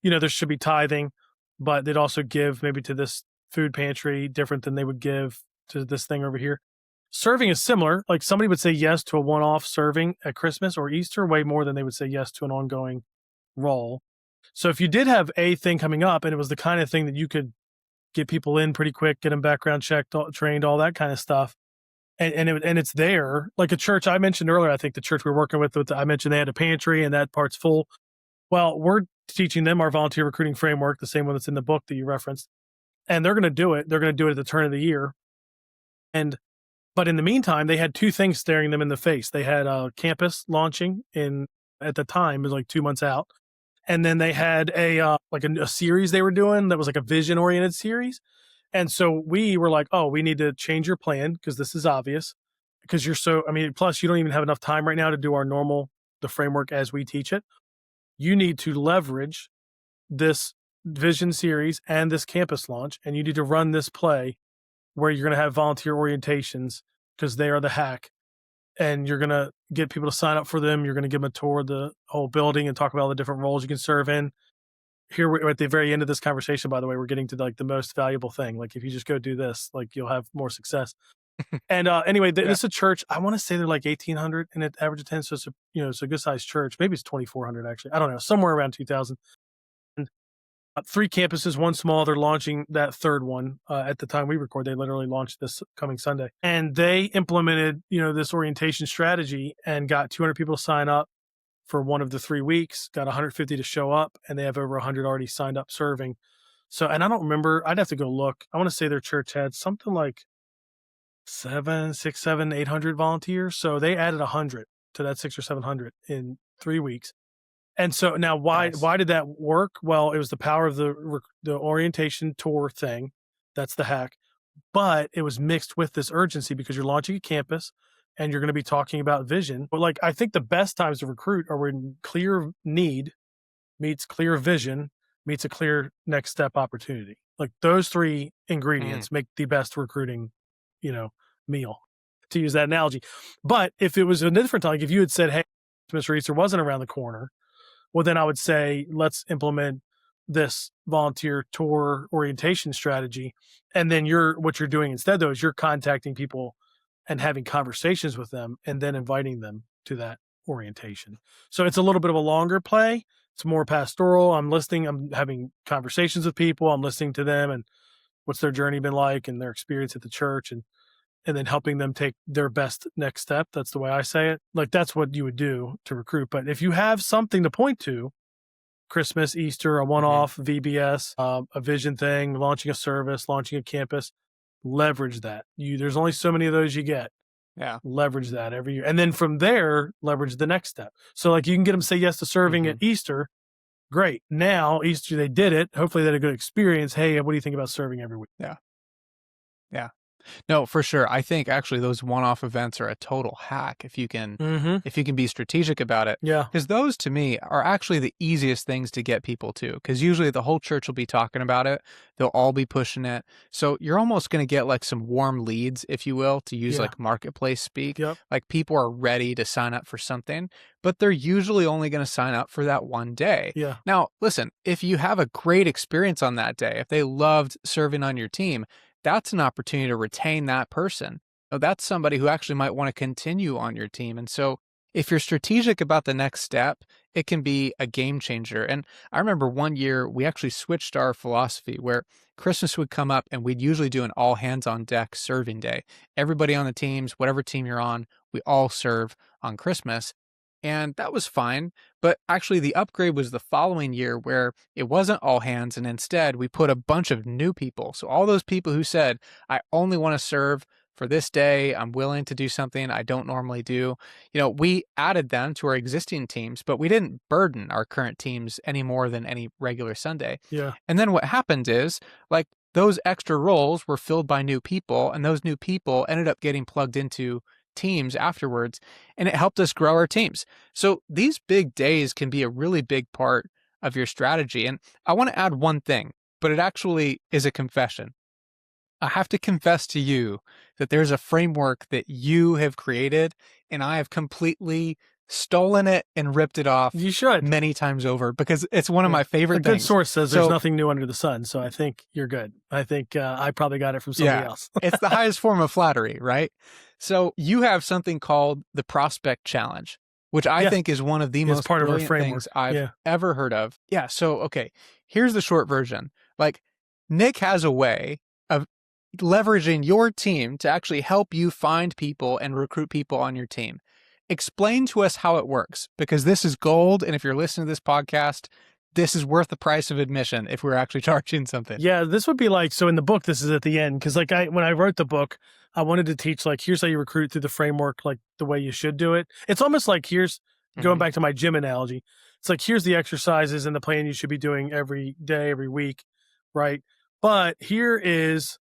there should be tithing, but they'd also give maybe to this food pantry different than they would give to this thing over here. Serving is similar. Like somebody would say yes to a one-off serving at Christmas or Easter way more than they would say yes to an ongoing role. So if you did have a thing coming up and it was the kind of thing that you could get people in pretty quick, get them background checked, trained, all that kind of stuff, and it's there, like a church I mentioned earlier, I think the church we're working with, I mentioned they had a pantry and that part's full. Well, we're teaching them our volunteer recruiting framework, the same one that's in the book that you referenced, and they're going to do it. They're going to do it at the turn of the year. But in the meantime, they had 2 things staring them in the face. They had a campus launching at the time, it was like 2 months out. And then they had a series they were doing that was like a vision oriented series. And so we were like, oh, we need to change your plan because this is obvious because plus you don't even have enough time right now to do the framework as we teach it. You need to leverage this vision series and this campus launch, and you need to run this play where you're going to have volunteer orientations because they are the hack, and you're going to get people to sign up for them. You're going to give them a tour of the whole building and talk about all the different roles you can serve in. Here we're at the very end of this conversation, by the way, we're getting to like the most valuable thing. Like if you just go do this, like you'll have more success. And anyway, Yeah. this is a church. I want to say they're like 1,800 and it average attendance. So it's it's a good sized church. Maybe it's 2,400 actually. I don't know, somewhere around 2,000. And, 3 campuses, one small. They're launching that third one at the time we record. They literally launched this coming Sunday, and they implemented this orientation strategy and got 200 people to sign up for one of the 3 weeks. Got 150 to show up, and they have over 100 already signed up serving. So, and I don't remember. I'd have to go look. I want to say their church had something like 800 volunteers. So they added 100 to that 600 or 700 in 3 weeks. And so now Nice. why did that work? Well, it was the power of the orientation tour thing. That's the hack. But it was mixed with this urgency because you're launching a campus and you're going to be talking about vision. But like, I think the best times to recruit are when clear need meets clear vision meets a clear next step opportunity. Like those 3 ingredients make the best recruiting, meal, to use that analogy. But if it was a different time, like if you had said, hey, Mr. Easter wasn't around the corner, well, then I would say, let's implement this volunteer tour orientation strategy. And then what you're doing instead, though, is you're contacting people and having conversations with them and then inviting them to that orientation. So it's a little bit of a longer play. It's more pastoral. I'm listening. I'm having conversations with people. I'm listening to them and what's their journey been like and their experience at the church and then helping them take their best next step. That's the way I say it. Like that's what you would do to recruit. But if you have something to point to, Christmas, Easter, a one-off VBS, a vision thing, launching a service, launching a campus, leverage that. There's only so many of those you get. Yeah. Leverage that every year. And then from there, leverage the next step. So like you can get them to say yes to serving at Easter. Great. Now, Easter, they did it. Hopefully they had a good experience. Hey, what do you think about serving every week? Yeah. Yeah. No, for sure. I think actually those one-off events are a total hack if you can be strategic about it. Yeah. Because those to me are actually the easiest things to get people to. Because usually the whole church will be talking about it. They'll all be pushing it. So you're almost going to get like some warm leads, if you will, to use like marketplace speak. Yep. Like people are ready to sign up for something, but they're usually only going to sign up for that one day. Yeah. Now, listen, if you have a great experience on that day, if they loved serving on your team, that's an opportunity to retain that person. So that's somebody who actually might want to continue on your team. And so if you're strategic about the next step, it can be a game changer. And I remember one year we actually switched our philosophy where Christmas would come up and we'd usually do an all hands on deck serving day. Everybody on the teams, whatever team you're on, we all serve on Christmas. And that was fine. But actually the upgrade was the following year where it wasn't all hands. And instead we put a bunch of new people. So all those people who said, I only want to serve for this day, I'm willing to do something I don't normally do. We added them to our existing teams, but we didn't burden our current teams any more than any regular Sunday. Yeah. And then what happened is like those extra roles were filled by new people and those new people ended up getting plugged into teams afterwards, and it helped us grow our teams. So these big days can be a really big part of your strategy. And I want to add one thing, but it actually is a confession. I have to confess to you that there's a framework that you have created, and I have completely stolen it and ripped it off. You should. Many times over because it's one of my favorite things. A good source says there's nothing new under the sun. So I think you're good. I think I probably got it from somebody else. It's the highest form of flattery, right? So you have something called the Prospect Challenge, which I think is one of the most part brilliant of our things I've ever heard of. Yeah. So, okay, here's the short version. Like Nick has a way of leveraging your team to actually help you find people and recruit people on your team. Explain to us how it works, because this is gold. And if you're listening to this podcast, this is worth the price of admission if we're actually charging something. Yeah, this would be like, so in the book, this is at the end. Cause like when I wrote the book, I wanted to teach like, here's how you recruit through the framework, like the way you should do it. It's almost like going back to my gym analogy. It's like, here's the exercises and the plan you should be doing every day, every week. Right. But here is,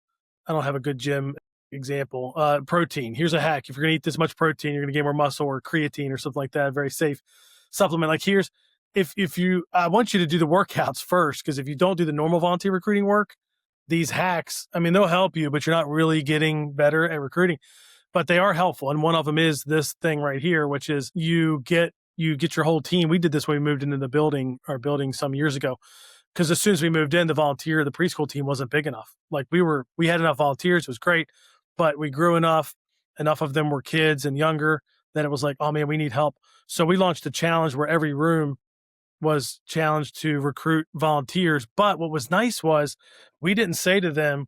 I don't have a good gym example. Protein. Here's a hack. If you're going to eat this much protein, you're going to gain more muscle, or creatine or something like that. Very safe supplement. Like here's, I want you to do the workouts first, because if you don't do the normal volunteer recruiting work, these hacks, I mean, they'll help you, but you're not really getting better at recruiting, but they are helpful. And one of them is this thing right here, which is you get your whole team. We did this when we moved into our building some years ago. Because as soon as we moved in, the preschool team wasn't big enough. Like we had enough volunteers. It was great. but we grew enough of them were kids and younger that it was like, oh man, we need help. So we launched a challenge where every room was challenged to recruit volunteers. But what was nice was we didn't say to them,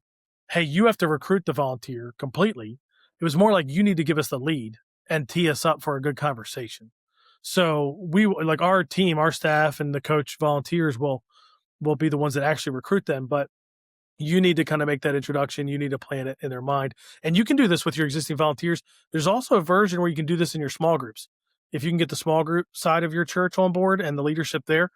hey, you have to recruit the volunteer completely. It was more like, you need to give us the lead and tee us up for a good conversation. So we, like, our team, our staff and the coach volunteers will be the ones that actually recruit them. But you need to kind of make that introduction. You need to plan it in their mind. And you can do this with your existing volunteers. There's also a version where you can do this in your small groups. If you can get the small group side of your church on board and the leadership there,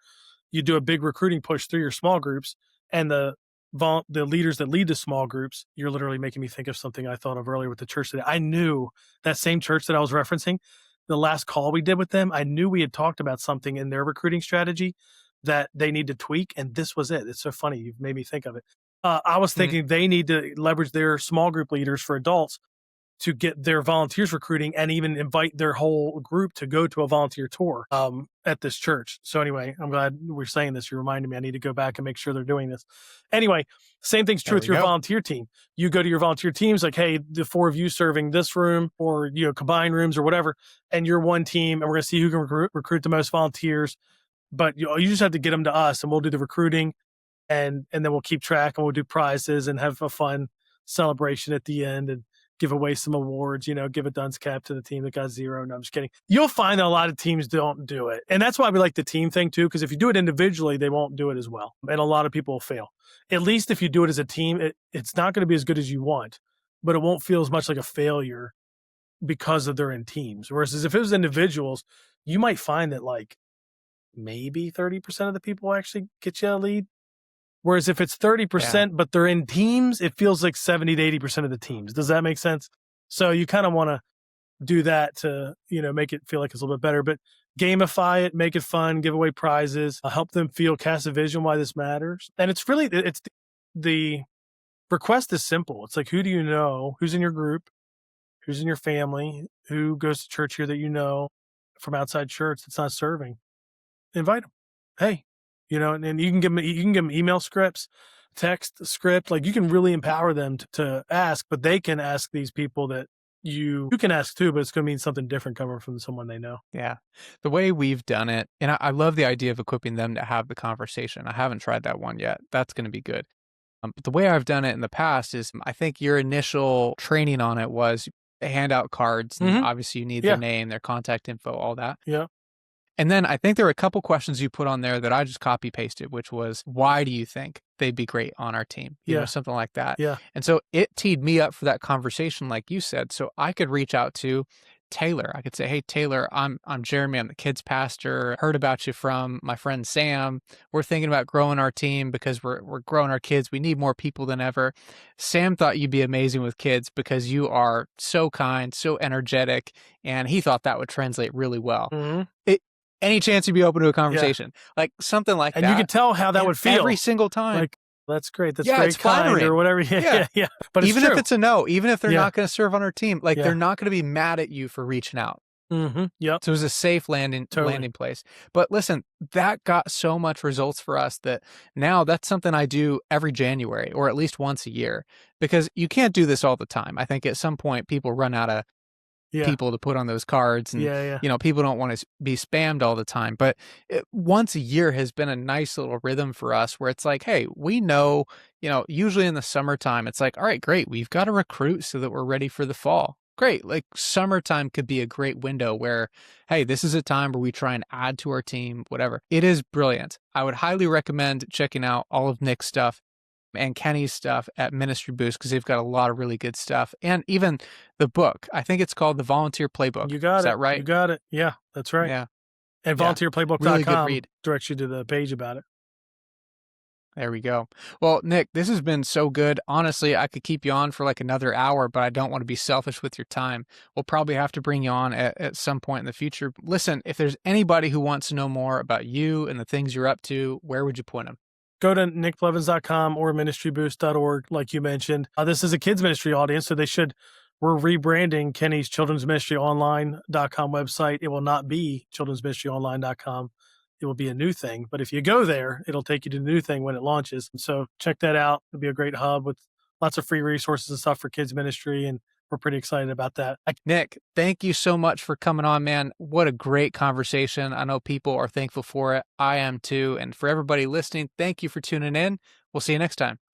you do a big recruiting push through your small groups, and the leaders that lead the small groups. You're literally making me think of something I thought of earlier with the church today. I knew that same church that I was referencing, the last call we did with them, I knew we had talked about something in their recruiting strategy that they need to tweak. And this was it. It's so funny. You've made me think of it. I was thinking they need to leverage their small group leaders for adults to get their volunteers recruiting, and even invite their whole group to go to a volunteer tour at this church. So anyway, I'm glad we're saying this. You reminded me I need to go back and make sure they're doing this. Anyway, same thing's true with your volunteer team. You go to your volunteer teams like, hey, the 4 of you serving this room, or combined rooms or whatever, and you're one team, and we're going to see who can recruit the most volunteers. But you just have to get them to us, and we'll do the recruiting. And then we'll keep track, and we'll do prizes and have a fun celebration at the end and give away some awards, give a dunce cap to the team that got 0. No, I'm just kidding. You'll find that a lot of teams don't do it. And that's why we like the team thing too, because if you do it individually, they won't do it as well. And a lot of people will fail. At least if you do it as a team, it's not going to be as good as you want, but it won't feel as much like a failure because of they're in teams. Whereas if it was individuals, you might find that like maybe 30% of the people actually get you a lead. Whereas if it's 30%, but they're in teams, it feels like 70 to 80% of the teams. Does that make sense? So you kind of want to do that to, make it feel like it's a little bit better, but gamify it, make it fun, give away prizes, help them cast a vision why this matters. And it's the request is simple. It's like, who do you know? Who's in your group? Who's in your family? Who goes to church here that you know from outside church that's not serving? Invite them. Hey. And you can give them email scripts, text script. Like, you can really empower them to ask, but they can ask these people that you can ask too, but it's going to mean something different coming from someone they know. Yeah. The way we've done it, and I love the idea of equipping them to have the conversation. I haven't tried that one yet. That's going to be good. But the way I've done it in the past is, I think your initial training on it was hand out cards. And obviously you need their name, their contact info, all that. Yeah. And then I think there were a couple questions you put on there that I just copy pasted, which was, why do you think they'd be great on our team? You know, something like that. Yeah. And so it teed me up for that conversation, like you said. So I could reach out to Taylor. I could say, hey, Taylor, I'm Jeremy. I'm the kids pastor. Heard about you from my friend Sam. We're thinking about growing our team because we're growing our kids. We need more people than ever. Sam thought you'd be amazing with kids because you are so kind, so energetic, and he thought that would translate really well. Any chance you'd be open to a conversation, like something like that. And you could tell how that would feel every single time. Like, that's great. That's very it's kind flattering. or whatever. Yeah. But even if it's a no, even if they're not going to serve on our team, like they're not going to be mad at you for reaching out. Yep. So it was a safe landing place. But listen, that got so much results for us that now that's something I do every January, or at least once a year, because you can't do this all the time. I think at some point people run out of people to put on those cards, and people don't want to be spammed all the time. But once a year has been a nice little rhythm for us, where it's like, hey, we know, usually in the summertime, it's like, all right, great, we've got to recruit so that we're ready for the fall. Great. Like, summertime could be a great window where, hey, this is a time where we try and add to our team, whatever. It is brilliant. I would highly recommend checking out all of Nick's stuff and Kenny's stuff at Ministry Boost, because they've got a lot of really good stuff. And even the book, I think it's called The Volunteer Playbook. You got it. Is that right? You got it. Yeah, that's right. Yeah. And volunteerplaybook.com really good read. Directs you to the page about it. There we go. Well, Nick, this has been so good. Honestly, I could keep you on for like another hour, but I don't want to be selfish with your time. We'll probably have to bring you on at some point in the future. Listen, if there's anybody who wants to know more about you and the things you're up to, where would you point them? Go to nickblevins.com or ministryboost.org, like you mentioned. This is a kids ministry audience, so we're rebranding Kenny's Children's Ministry Online.com website. It will not be children'sministryonline.com. It will be a new thing. But if you go there, it'll take you to the new thing when it launches. And so check that out. It'll be a great hub with lots of free resources and stuff for kids ministry, and we're pretty excited about that. Nick, thank you so much for coming on, man. What a great conversation. I know people are thankful for it. I am too. And for everybody listening, thank you for tuning in. We'll see you next time.